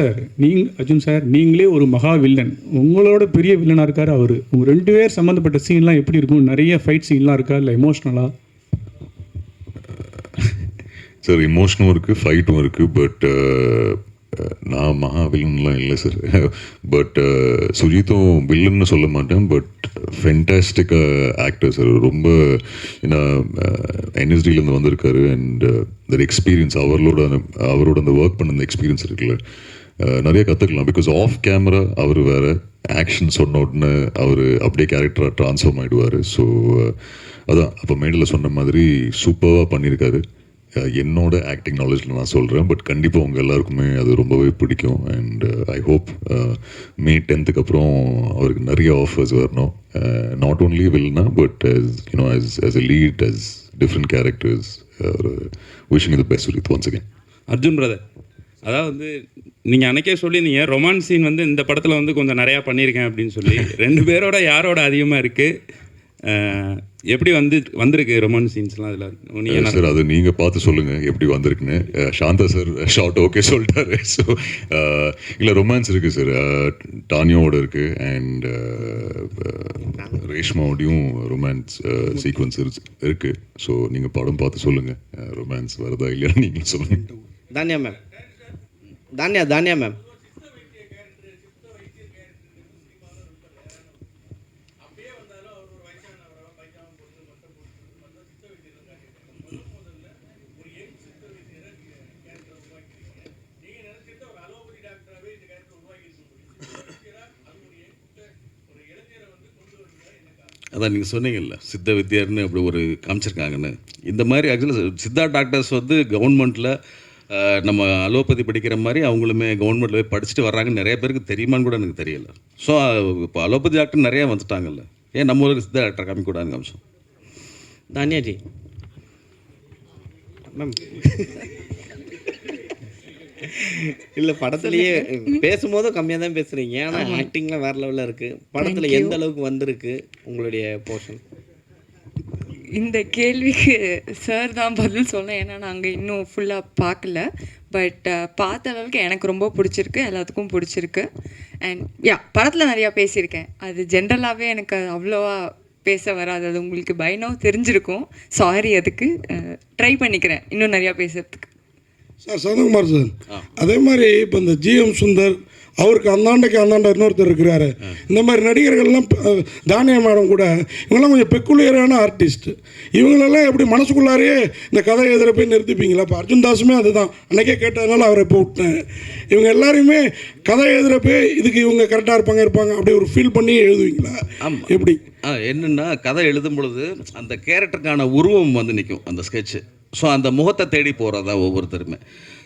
சார், நீங்களே ஒரு மகா வில்லன், உங்களோட பெரிய வில்லனாக இருக்கார் அவர். உங்கள் 2 பேர் சம்மந்தப்பட்ட சீன்லாம் எப்படி இருக்கும்? நிறைய ஃபைட் சீன்லாம் இருக்கா, இல்லை எமோஷ்னலாக? சார், எமோஷனும் இருக்குது, ஃபைட்டும் இருக்குது. பட் நான் மகா வில்லன்லாம் இல்லை சார். பட் சுஜித்தும் வில்லன்னு சொல்ல மாட்டேன், பட் ஃபென்டாஸ்டிக்காக ஆக்டர் சார். ரொம்ப ஏன்னா என்எஸ்டியிலேருந்து வந்திருக்காரு. அண்ட் தட் எக்ஸ்பீரியன்ஸ், அவரோட அந்த ஒர்க் பண்ண அந்த எக்ஸ்பீரியன்ஸ் இருக்குல்ல, நிறைய கற்றுக்கலாம். பிகாஸ் ஆஃப் கேமரா அவர் வேறு, ஆக்ஷன் சொன்ன உடனே அவர் அப்படியே கேரக்டராக ட்ரான்ஸ்ஃபார்ம் ஆகிடுவார். ஸோ அதான் அப்போ மேடையில் சொன்ன மாதிரி சூப்பராக பண்ணியிருக்காரு. என்னோட ஆக்டிங் நாலேஜில் நான் சொல்கிறேன். பட் கண்டிப்பாக உங்கள் எல்லாருக்குமே அது ரொம்பவே பிடிக்கும். And I hope May 10th அப்புறம் அவருக்கு நிறைய ஆஃபர்ஸ் வரணும். நாட் ஓன்லி வில்னா, but as a lead, as different characters. Wishing you the best with it once again. Arjun brother, அதாவது வந்து நீங்கள் அன்றைக்கே சொல்லியிருந்தீங்க ரொமான்ஸ் சீன் வந்து இந்த படத்தில் வந்து கொஞ்சம் நிறையா பண்ணியிருக்கேன் அப்படின்னு சொல்லி. 2 பேரோட யாரோட அதிகமாக இருக்குது? எப்படி வந்திருக்கு ரொமான்ஸ் சீன்ஸ்லாம் அதில் நீங்கள் சார் அது நீங்கள் பார்த்து சொல்லுங்கள் எப்படி வந்திருக்குன்னு. சாந்தா சார் ஷார்ட் ஓகே சொல்லிட்டாரு. ஸோ இல்லை ரொமான்ஸ் இருக்குது சார், டானியோட இருக்குது அண்ட் ரேஷ்மாவோடையும் ரொமான்ஸ் சீக்வன்ஸ் இருக்குது. ஸோ நீங்கள் படம் பார்த்து சொல்லுங்கள் ரொமான்ஸ் வருதா இல்லையான்னு நீங்களும் சொல்லுங்கள். Tania ma'am, Tania ma'am. அதான் நீங்கள் சொன்னீங்கல்ல சித்த வித்யார்னு அப்படி ஒரு காமிச்சிருக்காங்கன்னு. இந்த மாதிரி ஆக்சுவலாக சித்தா டாக்டர்ஸ் வந்து கவர்மெண்ட்டில் நம்ம அலோபதி படிக்கிற மாதிரி அவங்களுமே கவர்மெண்ட்டில் போய் படிச்சுட்டு வர்றாங்கன்னு நிறைய பேருக்கு தெரியுமான்னு கூட எனக்கு தெரியல. ஸோ இப்போ அலோபதி டாக்டர் நிறையா வந்துட்டாங்கல்ல, ஏன் நம்ம ஊருக்கு சித்தா டாக்டர் காமிக்கூடாதுன்னு காமிச்சோம். தானியாஜி மேம் இல்லை படத்துலேயே பேசும்போதும் கம்மியாக தான் பேசுகிறீங்க, ஆனால் ஆக்டிங்லாம் வேறு லெவலில் இருக்குது. படத்தில் எந்த அளவுக்கு வந்திருக்கு உங்களுடைய போர்ஷன்? இந்த கேள்விக்கு சார் தான் பதில் சொல்லணும், ஏன்னா நாங்கள் இன்னும் ஃபுல்லாக பார்க்கல. பட் பார்த்த அளவுக்கு எனக்கு ரொம்ப பிடிச்சிருக்கு, எல்லாத்துக்கும் பிடிச்சிருக்கு. அண்ட் படத்தில் நிறையா பேசியிருக்கேன், அது ஜென்ரலாகவே எனக்கு அவ்வளோவா பேச வராது, அது உங்களுக்கு பைனோ தெரிஞ்சிருக்கும். சாரி, அதுக்கு ட்ரை பண்ணிக்கிறேன் இன்னும் நிறையா பேசுகிறதுக்கு. சார் சந்தகுமார் சார், அதே மாதிரி இப்போ இந்த ஜிஎம் சுந்தர் அவருக்கு அந்தாண்ட இன்னொருத்தர் இருக்கிறாரு. இந்த மாதிரி நடிகர்கள்லாம் தானியா மேடம் கூட இவங்கெல்லாம் கொஞ்சம் பெக்குலியரான ஆர்டிஸ்ட். இவங்களெல்லாம் எப்படி மனசுக்குள்ளாரையே இந்த கதை எழுதுகிற போய் நிறுத்திப்பீங்களா? இப்போ அர்ஜுன் தாஸுமே அதுதான், அன்றைக்கே கேட்டதுனால அவரை இப்போ விட்டேன். இவங்க எல்லாரையுமே கதை எழுதுகிறப்ப இதுக்கு இவங்க கரெக்டாக இருப்பாங்க அப்படி ஒரு ஃபீல் பண்ணி எழுதுவீங்களா? எப்படி என்னென்னா கதை எழுதும் பொழுது அந்த கேரக்டருக்கான உருவம் வந்து நிற்கும் அந்த ஸ்கெட்சு. ஸோ அந்த முகத்தை தேடி போகிறதா ஒவ்வொருத்தருமே.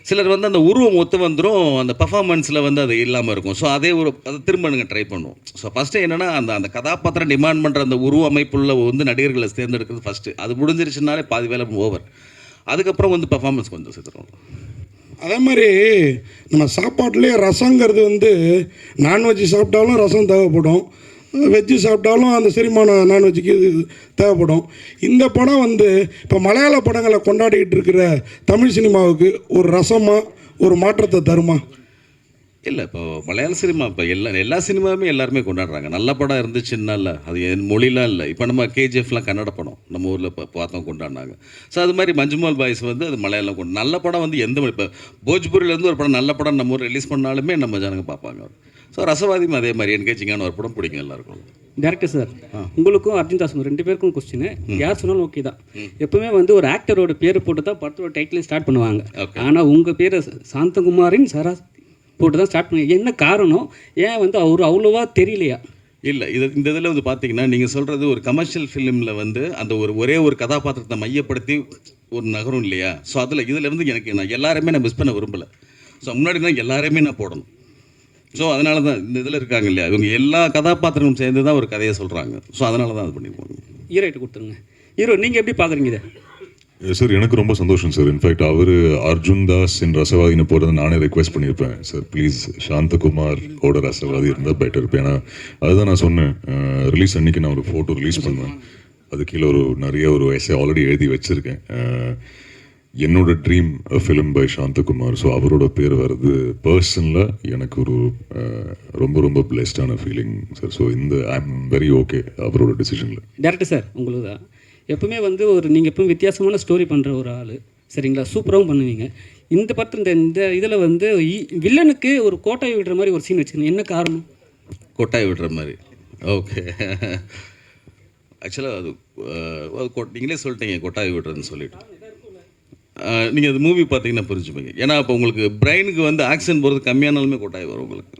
சிலர் வந்து அந்த உருவம் ஒத்து வந்துடும், அந்த பர்ஃபார்மன்ஸில் வந்து அது இல்லாமல் இருக்கும். ஸோ அதை திரும்ப நீங்கள் ட்ரை பண்ணுவோம். ஸோ ஃபஸ்ட்டு என்னென்னா அந்த கதாபாத்திரம் டிமாண்ட் பண்ணுற அந்த உருவ அமைப்புள்ள வந்து நடிகர்களை தேர்ந்தெடுக்கிறது ஃபஸ்ட்டு. அது முடிஞ்சிருச்சுனாலே பாதி வேலை ஓவர். அதுக்கப்புறம் வந்து பர்ஃபார்மன்ஸ் கொஞ்சம் சேர்த்துருவோம். அதே மாதிரி நம்ம சாப்பாட்டுலேயே ரசங்கிறது வந்து நான்வெஜ் சாப்பிட்டாலும் ரசம் தேவைப்படும், வெஜ்ஜு சாப்பிட்டாலும் அந்த செரிமானம் நான்வெஜ்ஜுக்கு இது தேவைப்படும். இந்த படம் வந்து இப்போ மலையாள படங்களை கொண்டாடிக்கிட்டு இருக்கிற தமிழ் சினிமாவுக்கு ஒரு ரசமாக ஒரு மாற்றத்தை தருமா? இல்லை, இப்போ மலையாள சினிமா இப்போ எல்லா சினிமாவுமே எல்லாருமே கொண்டாடுறாங்க. நல்ல படம் இருந்துச்சுன்னா இல்லை, அது என் மொழிலாம் இல்லை. இப்போ நம்ம கேஜிஎஃப்லாம் கன்னட படம் நம்ம ஊரில் இப்போ பார்த்தோம் கொண்டாடினாங்க. ஸோ அது மாதிரி மஞ்சுமால் பாய்ஸ் வந்து அது மலையாளம் நல்ல படம் வந்து எந்த இப்போ போஜ்பூரிலேருந்து ஒரு படம் நல்ல படம் நம்ம ஊர் ரிலீஸ் பண்ணாலுமே நம்ம ஜனங்க பார்ப்பாங்க. ஸோ ரசவாதியும் அதே மாதிரி என்கேஜிங்கான ஒரு படம் பிடிக்கும் எல்லாருக்கும். டேரக்டர் சார், உங்களுக்கும் அர்ஜுன் தாஸ் ரெண்டு பேருக்கும் கொஸ்டின். யார் சொன்னாலும் ஓகே தான். எப்பவுமே வந்து ஒரு ஆக்டரோட பேர் போட்டு தான் படத்தோட டைட்டில் ஸ்டார்ட் பண்ணுவாங்க. ஆனால் உங்கள் பேர் சாந்தகுமாரின் சரா போட்டு தான் ஸ்டார்ட் பண்ணுவாங்க. என்ன காரணம்? ஏன் வந்து அவர் அவ்வளோவா தெரியலையா? இல்லை, இந்த இதில் வந்து பார்த்தீங்கன்னா நீங்கள் சொல்கிறது ஒரு கமர்ஷியல் ஃபிலிமில் வந்து அந்த ஒரே ஒரு கதாபாத்திரத்தை மையப்படுத்தி ஒரு நகரம் இல்லையா? ஸோ இதில் வந்து நான் எல்லாருமே நான் மிஸ் பண்ண விரும்பலை. ஸோ முன்னாடி தான் எல்லாருமே நான் போடணும். ஸோ அதனால தான் இந்த இதில் இருக்காங்க இல்லையா, இவங்க எல்லா கதாபாத்திரமும் சேர்ந்து தான் ஒரு கதையை சொல்கிறாங்க. ஸோ அதனால தான் அது பண்ணியிருப்பாங்க. ஹீரோயிட்டு கொடுத்துருங்க. ஹீரோ நீங்கள் எப்படி பார்க்குறீங்க இதை? சார் எனக்கு ரொம்ப சந்தோஷம் சார். இன்ஃபேக்ட் அவர் அர்ஜுன் தாஸ் இன் ரசவாதினை போடுறது நானே ரெக்வெஸ்ட் பண்ணியிருப்பேன் சார், ப்ளீஸ் சாந்தகுமார் ஓட ரசவாதி இருந்தால் பெட்டர் இருப்பேன். ஏன்னா அதுதான் நான் சொன்னேன், ரிலீஸ் அன்றைக்கி நான் ஒரு ஃபோட்டோ ரிலீஸ் பண்ணுவேன், அது கீழே நிறைய ஒரு எஸ்ஸே ஆல்ரெடி எழுதி வச்சுருக்கேன். என்னோட dream film by Santhakumar. So அவரோட பேர் வர்றது பர்சனலாக எனக்கு ஒரு ரொம்ப பிளெஸ்டான feeling sir. So I am very okay அவரோட டிசிஷனில். டேரக்டர் சார், உங்களுக்கு தான் எப்பவுமே வந்து நீங்கள் எப்பவும் வித்தியாசமான ஸ்டோரி பண்ணுற ஒரு ஆள், சரிங்களா? சூப்பராகவும் பண்ணுவீங்க. இந்த படத்தில் இந்த இதில் வந்து வில்லனுக்கு ஒரு கோட்டாய் விடுற மாதிரி ஒரு சீன் வச்சுருக்கீங்க, என்ன காரணம்? கோட்டாய் விடுற மாதிரி? ஓகே, ஆக்சுவலாக அது நீங்களே சொல்லிட்டீங்க கொட்டாய் விடுறதுன்னு சொல்லிட்டு. நீங்கள் அது மூவி பார்த்தீங்கன்னா புரிஞ்சுப்பீங்க. ஏன்னா இப்போ உங்களுக்கு பிரெயினுக்கு வந்து ஆக்சிஜன் போகிறது கம்மியானாலுமே கொட்டாய் வரும் உங்களுக்கு.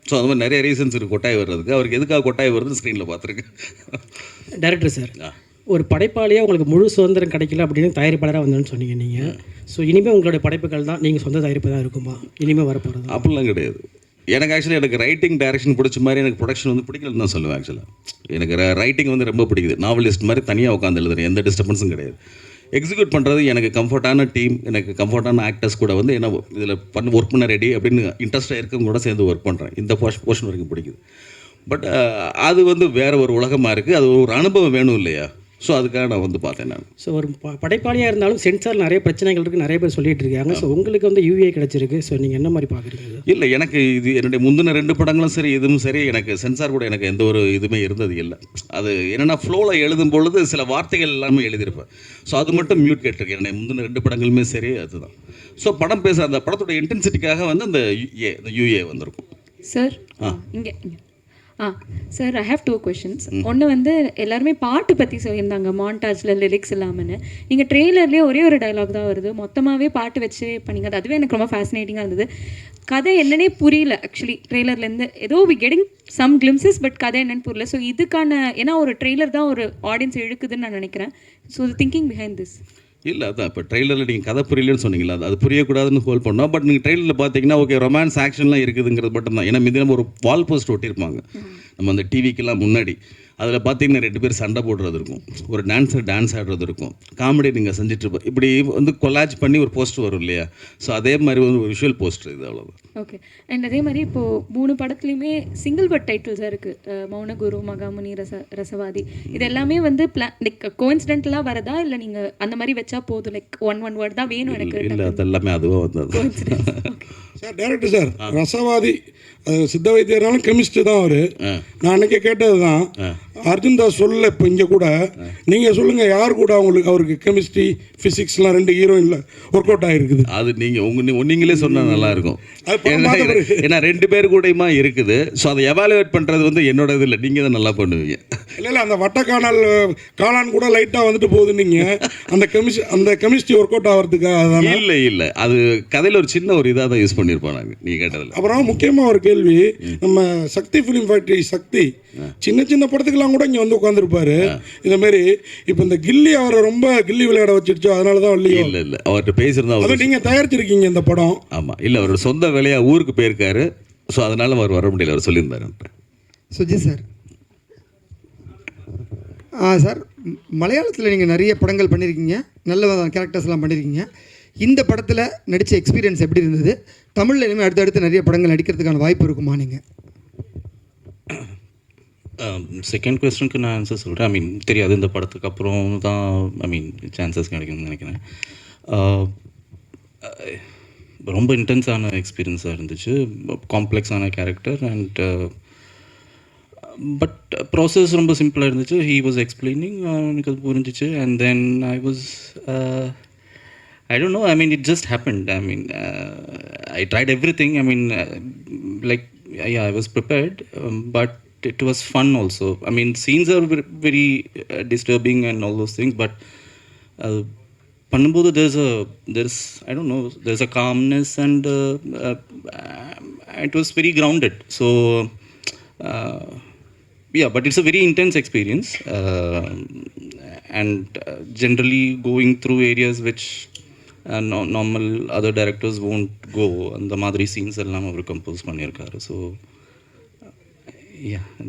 ஸோ அது மாதிரி நிறைய ரீசன்ஸ் இருக்குது கொட்டாய் வர்றதுக்கு. அவருக்கு எதுக்காக கொட்டாய் வருதுன்னு ஸ்க்ரீனில் பார்த்துருக்கேன். டேரக்டர் சார், ஒரு படைப்பாளியாக உங்களுக்கு முழு சுதந்திரம் கிடைக்கல அப்படின்னு தயாரிப்பாளராக வந்தோன்னு சொன்னீங்க நீங்கள். ஸோ இனிமேல் உங்களுடைய படைப்புகள் தான் நீங்கள் சொந்த தயாரிப்பு தான் இருக்குமா இனிமேல் வரப்போகிறது? அப்படிலாம் கிடையாது. எனக்கு ஆக்சுவலி எனக்கு ரைட்டிங் டைரக்ஷன் பிடிச்ச மாதிரி எனக்கு ப்ரொடக்ஷன் வந்து பிடிக்கலன்னு தான் சொல்லுவேன். ஆக்சுவலாக எனக்கு ரைட்டிங் வந்து ரொம்ப பிடிக்குது. நாவலிஸ்ட் மாதிரி தனியாக உட்காந்து எழுதுறேன், எந்த டிஸ்டர்பன்ஸும் கிடையாது. எக்ஸிக்யூட் பண்ணுறது எனக்கு கம்ஃபர்டான டீம், எனக்கு கம்ஃபர்டான ஆக்டர்ஸ் கூட வந்து என்ன இதில் ஒர்க் பண்ண ரெடி அப்படின்னு இன்ட்ரெஸ்ட்டாக இருக்கவங்க கூட சேர்ந்து ஒர்க் பண்ணுறேன். இந்த போர்ஷன் வரைக்கும் பிடிக்குது. பட் அது வந்து வேறு ஒரு உலகமாக இருக்குது. அது ஒரு அனுபவம் வேணும் இல்லையா? ஸோ அதுக்காக நான் வந்து பார்த்தேன் நான். ஸோ ஒரு படைப்பாளியாக இருந்தாலும் சென்சார் நிறைய பிரச்சனைகள் இருக்குது, நிறைய பேர் சொல்லிட்டு இருக்காங்க. ஸோ உங்களுக்கு வந்து யூஏ கிடச்சிருக்கு. ஸோ நீங்கள் என்ன மாதிரி பார்க்குறீங்க? இல்லை, எனக்கு இது என்னுடைய முந்தின 2 படங்களும் சரி, இதுவும் சரி, எனக்கு சென்சார் கூட எனக்கு எந்த ஒரு இதுவுமே இருந்தது இல்லை. அது என்னென்னா ஃப்ளோவில் எழுதும் பொழுது சில வார்த்தைகள் எல்லாமே எழுதியிருப்பேன். ஸோ அது மட்டும் மியூட் கேட்டிருக்கேன். என்னுடைய முந்தின 2 படங்களுமே சரி அதுதான். ஸோ படம் பேச அந்த படத்தோட இன்டென்சிட்டிக்காக வந்து அந்த யூஏ வந்திருக்கும். சார் இங்கே சார், ஐ ஹேவ் 2 questions. ஒன்று வந்து எல்லாருமே பாட்டு பற்றி சொல்லியிருந்தாங்க, மாண்டாஜில் லிரிக்ஸ் இல்லாமன்னு. நீங்கள் ட்ரெய்லர்லேயே ஒரே ஒரு டைலாக் தான் வருது, மொத்தமாகவே பாட்டு வச்சு பண்ணிங்க. அதுவே எனக்கு ரொம்ப ஃபேசினேட்டிங்காக இருந்தது. கதை என்னன்னே புரியல ஆக்சுவலி ட்ரெய்லர்லேருந்து. ஏதோ we getting some glimpses, but கதை என்னன்னு புரியல. ஸோ இதுக்கான ஏன்னா ஒரு ட்ரெய்லர் தான் ஒரு ஆடியன்ஸ் இழுக்குதுன்னு நான் நினைக்கிறேன். So thinking behind this. இல்லை, அதான் இப்போ ட்ரெய்லரில் நீங்கள் கதை புரியலன்னு சொன்னீங்களா, அது புரியக்கூடாதுன்னு ஹோல் பண்ணோம். பட் நீங்கள் ட்ரெய்லரில் பார்த்தீங்கன்னா ஓகே ரொமான்ஸ் ஆக்ஷன்லாம் இருக்குதுங்கிறது மட்டும் தான். ஏன்னா மிதினம் ஒரு வால் போஸ்ட் ஒட்டியிருப்பாங்க நம்ம அந்த டிவிக்கெல்லாம் முன்னாடி. அதில் பார்த்தீங்கன்னா 2 பேர் சண்டை போடுறது இருக்கும், ஒரு டான்ஸர் டான்ஸ் ஆடுறது இருக்கும், காமெடி நீங்கள் செஞ்சிட்ருப்போம். இப்படி வந்து கொலாஜ் பண்ணி ஒரு போஸ்ட் வரும் இல்லையா? ஸோ அதே மாதிரி வந்து ஒரு விஷுவல் போஸ்டர் இது, அவ்வளோதான். ஓகே. அண்ட் அதே மாதிரி இப்போது 3 படத்துலையுமே சிங்கிள் வேர்ட் டைட்டில்ஸாக இருக்குது. மௌனகுரு, மகாமுனி, ரசவாதி. இது எல்லாமே வந்து லைக் கோயின்சிடென்டலாக வரதா, இல்லை நீங்கள் அந்த மாதிரி வச்சா போதும், லைக் ஒன் வேர்ட் தான் வேணும் எனக்கு? இல்லை, அது எல்லாமே அதுவாக வந்தது. சார் டேரக்டர் சார், ரசவாதி சித்த வைத்தியர்னாலும் கெமிஸ்ட்ரி தான் அவர். நான் அன்றைக்கி கேட்டது தான், அர்ஜுன் தாஸ் சொல்ல. இப்போ இங்கே கூட நீங்கள் சொல்லுங்கள், யார் கூட அவருக்கு கெமிஸ்ட்ரி ஃபிசிக்ஸ்லாம் 2 ஹீரோயினில் ஒர்க் அவுட் ஆகிருக்குது? அது நீங்கள் நீங்களே சொன்னால் நல்லாயிருக்கும். ஏன்னா 2 பேர் கூடயுமா இருக்குது. ஸோ அதை எவாலுவேட் பண்ணுறது வந்து என்னோட இது இல்லை, நீங்கள் தான் நல்லா பண்ணுவீங்க. இல்லை, அந்த வட்டக்கானால் காளான் கூட லைட்டாக வந்துட்டு போகுது. நீங்கள் அந்த கெமிஸ்ட்ரி ஒர்க் அவுட் ஆகிறதுக்காக? இல்லை, அது கதையில் ஒரு சின்ன ஒரு இதாக தான் யூஸ் பண்ணியிருப்போம் நாங்கள், நீங்கள் கேட்டதில். அப்புறம் முக்கியமாக ஒரு கேள்வி, நம்ம சக்தி ஃபிலிம் ஃபேக்ட்ரி சக்தி சின்ன படத்துக்கெல்லாம் கூட இங்கே வந்து உட்காந்துருப்பாரு. இந்த மாதிரி இப்போ இந்த கில்லி அவரை ரொம்ப கில்லி விளையாட வச்சிருச்சோ, அதனால தான் இல்லையோ? இல்லை, அவர்கிட்ட பேசியிருந்தா அதை நீங்கள் தயாரிச்சிருக்கீங்க இந்த படம்? ஆமாம், இல்லை அவரோட சொந்த வேலையாக ஊருக்கு போயிருக்காரு. ஸோ அதனால் அவர் வர முடியல, அவர் சொல்லியிருந்தாரு. சுஜி சார், சார் மலையாளத்தில் நீங்கள் நிறைய படங்கள் பண்ணியிருக்கீங்க, நல்ல கேரக்டர்ஸ்லாம் பண்ணியிருக்கீங்க. இந்த படத்தில் நடித்த எக்ஸ்பீரியன்ஸ் எப்படி இருந்தது? தமிழில் இனிமேல் அடுத்தடுத்து நிறைய படங்கள் நடிக்கிறதுக்கான வாய்ப்பு இருக்குமா நீங்கள்? செகண்ட் கொஸ்டினுக்கு நான் ஆன்சர் சொல்கிறேன். தெரியாது, இந்த படத்துக்கு அப்புறம் தான் சான்சஸ் கிடைக்கும்னு நினைக்கிறேன். ரொம்ப இன்டென்ஸான எக்ஸ்பீரியன்ஸாக இருந்துச்சு, காம்ப்ளெக்ஸான கேரக்டர். அண்ட் பட் ப்ராசஸ் ரொம்ப சிம்பிளாக இருந்துச்சு. ஹீ வாஸ் எக்ஸ்பிளைனிங், எனக்கு அது புரிஞ்சிச்சு. And then I don't know, it just happened. I tried everything. I was prepared, but it was fun also. Scenes are very disturbing and all those things, but பண்ணும்போது there's a calmness, and it was very grounded. So but it's a very intense experience, and generally going through areas which normal other directors won't go. அந்த மாதிரி scenes எல்லாம் அவர் compose பண்ணியிருக்காரு. So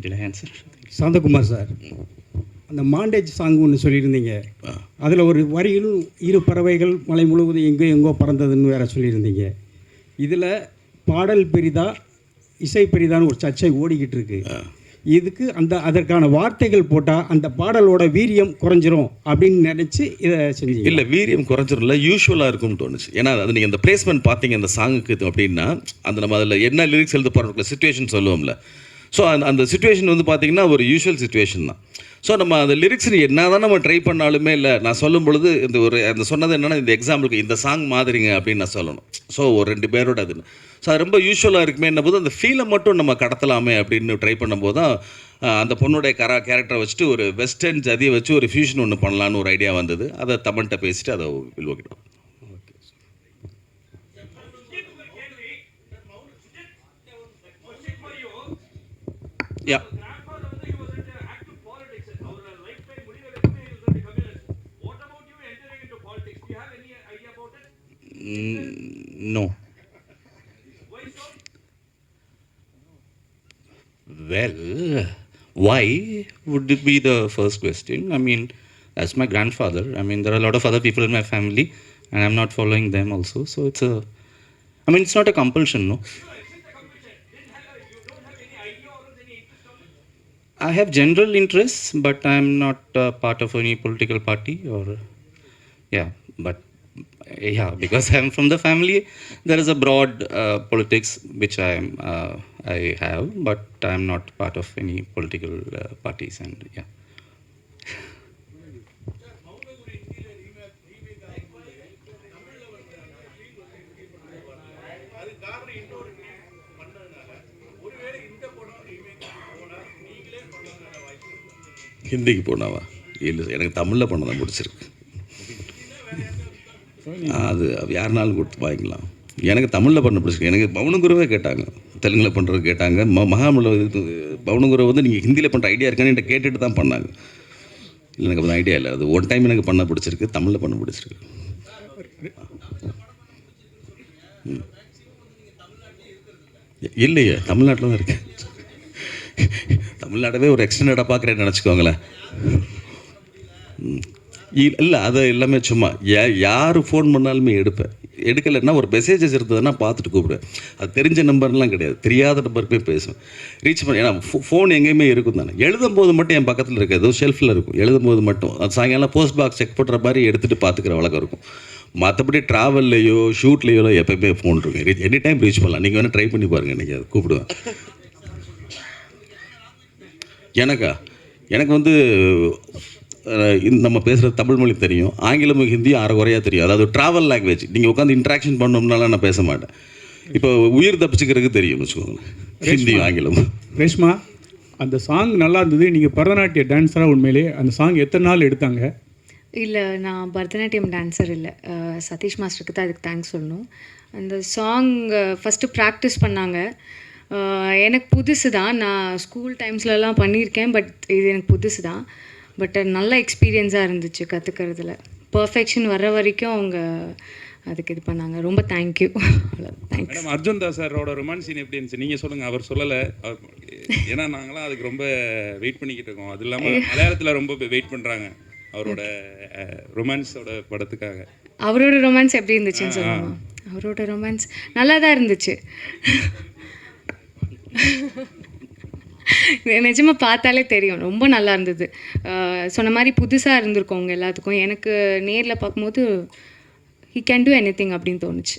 did I answer? Shanthakumar sir, அந்த montage song ஒன்று சொல்லியிருந்தீங்க. அதில் ஒரு வரியில் 2 பறவைகள் மலை முழுவதும் எங்கோ பறந்ததுன்னு வேறு சொல்லியிருந்தீங்க. இதில் பாடல் பெரிதா இசை பெரிதான்னு ஒரு சர்ச்சை ஓடிக்கிட்டு இருக்கு. இதுக்கு அதற்கான வார்த்தைகள் போட்டால் அந்த பாடலோட வீரியம் குறைஞ்சிரும் அப்படின்னு நினச்சி இதை செஞ்சு? இல்லை, வீரியம் குறைஞ்சிரும்ல, யூஸ்வலாக இருக்கும்னு தோணுச்சு. ஏன்னா அது நீங்கள் அந்த பிளேஸ்மெண்ட் பார்த்தீங்க அந்த சாங்குக்கு அப்படின்னா, அந்த நம்ம அதில் என்ன லிரிக்ஸ் எழுத போகிறோம்ல, சிச்சுவேஷன் சொல்லுவோம்ல. ஸோ அந்த சுச்சுவேஷன் வந்து பார்த்திங்கன்னா ஒரு யூஷுவல் சுச்சுவேஷன் தான். ஸோ நம்ம அந்த லிரிக்ஸ் என்ன தான் நம்ம ட்ரை பண்ணாலுமே இல்லை, நான் சொல்லும் பொழுது அந்த சொன்னது என்னென்னா, இந்த எக்ஸாம்பிளுக்கு இந்த சாங் மாதிரிங்க அப்படின்னு நான் சொல்லணும். ஸோ ஒரு 2 பேரோட அது. ஸோ அது ரொம்ப யூஸ்வலாக இருக்குமே என்ன போது அந்த ஃபீலை மட்டும் நம்ம கடத்தலாமே அப்படின்னு ட்ரை பண்ணும்போது தான் அந்த பொண்ணுடைய கேரக்டரை வச்சுட்டு ஒரு வெஸ்டர்ன் ஜதியை வச்சு ஒரு ஃபியூஷன் ஒன்று பண்ணலான்னு ஒரு ஐடியா வந்தது. அதை தமன்கிட்ட பேசிட்டு அதை வில்வோக்கிட்டோம். Yeah. No. Well, why would it be the first question? That's my grandfather. There are a lot of other people in my family, and I'm not following them also. So it's not a compulsion, no? I have general interests, but I'm not part of any political party or, yeah, but yeah, because I'm from the family, there is a broad politics which I have, but I'm not part of any political parties, and yeah. ஹிந்திக்கு போனாவா? இல்லை, எனக்கு தமிழில் பண்ண தான் பிடிச்சிருக்கு. அது யாருனாலும் கொடுத்து வாங்கிக்கலாம். எனக்கு தமிழில் பண்ண பிடிச்சிருக்கு. எனக்கு பவுனகுருவே கேட்டாங்க, தெலுங்கில் பண்ணுறது கேட்டாங்க. மகாமல இது பவுனகுரு வந்து நீங்கள் ஹிந்தியில் பண்ணுற ஐடியா இருக்கான்னு என்கிட்ட கேட்டுட்டு தான் பண்ணாங்க. இல்லை, எனக்கு அந்த ஐடியா இல்லை. அது ஒன் டைம் எனக்கு பண்ண பிடிச்சிருக்கு, தமிழில் பண்ண பிடிச்சிருக்கு. இல்லையே, தமிழ்நாட்டில் தான் இருக்கேன். தமிழ்நாடவே ஒரு எக்ஸ்டெண்டடாக பார்க்குறேன்னு நினச்சிக்கோங்களேன். இல்லை, அது எல்லாமே சும்மா யார் ஃபோன் பண்ணாலுமே எடுப்பேன். எடுக்கலைன்னா ஒரு மெசேஜஸ் இருந்ததுன்னா பார்த்துட்டு கூப்பிடுவேன். அது தெரிஞ்ச நம்பர்லாம் கிடையாது, தெரியாத நம்பருக்கு போய் பேசுவேன். ரீச் பண்ண, ஏன்னா ஃபோன் எங்கேயுமே இருக்கும் தானே. எழுதும்போது மட்டும் என் பக்கத்தில் இருக்காது, ஏதோ ஷெல்ஃபில் இருக்கும். எழுதும்போது மட்டும் அது சாயங்காலம் போஸ்ட் பாக்ஸ் செக் பண்ணுற மாதிரி எடுத்துகிட்டு பார்த்துக்கிற வழக்கம் இருக்கும். மற்றபடி ட்ராவல்லையோ ஷூட்லேயோ எப்போயுமே ஃபோன் இருக்கும். எனி டைம் ரீச் பண்ணலாம். நீங்கள் வேணால் ட்ரை பண்ணி பாருங்கள், நீங்கள் அதை கூப்பிடுவேன். எனக்கு வந்து நம்ம பேசுகிற தமிழ் மொழி தெரியும், ஆங்கிலமும் ஹிந்தியும் அரைகுறையாக தெரியும். அதாவது ட்ராவல் லாங்குவேஜ். நீங்கள் உட்காந்து இன்ட்ராக்ஷன் பண்ணோம்னால நான் பேச மாட்டேன். இப்போ உயிர் தப்பிச்சுக்கிறதுக்கு தெரியும்னு வச்சுக்கோங்களேன், ஹிந்தியும் ஆங்கிலமும். ரேஷ்மா, அந்த சாங் நல்லா இருந்தது. நீங்கள் பரதநாட்டிய டான்ஸராக உண்மையிலே அந்த சாங் எத்தனை நாள் எடுத்தாங்க? இல்லை, நான் பரதநாட்டியம் டான்ஸர் இல்லை. சதீஷ் மாஸ்டருக்கு தான் அதுக்கு தேங்க்ஸ் சொல்லணும். அந்த சாங் ஃபஸ்ட்டு ப்ராக்டிஸ் பண்ணாங்க. எனக்கு புதுசு தான். நான் ஸ்கூல் டைம்ஸ்லலாம் பண்ணியிருக்கேன், பட் இது எனக்கு புதுசு தான். பட் நல்ல எக்ஸ்பீரியன்ஸாக இருந்துச்சு கற்றுக்கிறதுல. பர்ஃபெக்ஷன் வர்ற வரைக்கும் அவங்க அதுக்கு இது பண்ணாங்க. ரொம்ப thank you. Thanks. Madam, Arjun Das சாரோட ரொமான்ஸ் சீன் எப்படி இருந்துச்சு? நீங்கள் சொல்லுங்கள். அவர் சொல்லலை, ஏன்னா நாங்களாம் அதுக்கு ரொம்ப வெயிட் பண்ணிக்கிட்டு இருக்கோம். அது இல்லாமல் மலையாளத்தில் ரொம்ப வெயிட் பண்ணுறாங்க அவரோட ரொமான்ஸோட படத்துக்காக. அவரோட ரொமான்ஸ் எப்படி இருந்துச்சுன்னு சொல்லுங்க. அவரோட ரொமான்ஸ் நல்லா தான் இருந்துச்சு. நிஜமாக பார்த்தாலே தெரியும், ரொம்ப நல்லா இருந்தது. சொன்ன மாதிரி புதுசாக இருந்திருக்கோங்க எல்லாத்துக்கும். எனக்கு நேரில் பார்க்கும்போது he can do any thing அப்படின்னு தோணுச்சு.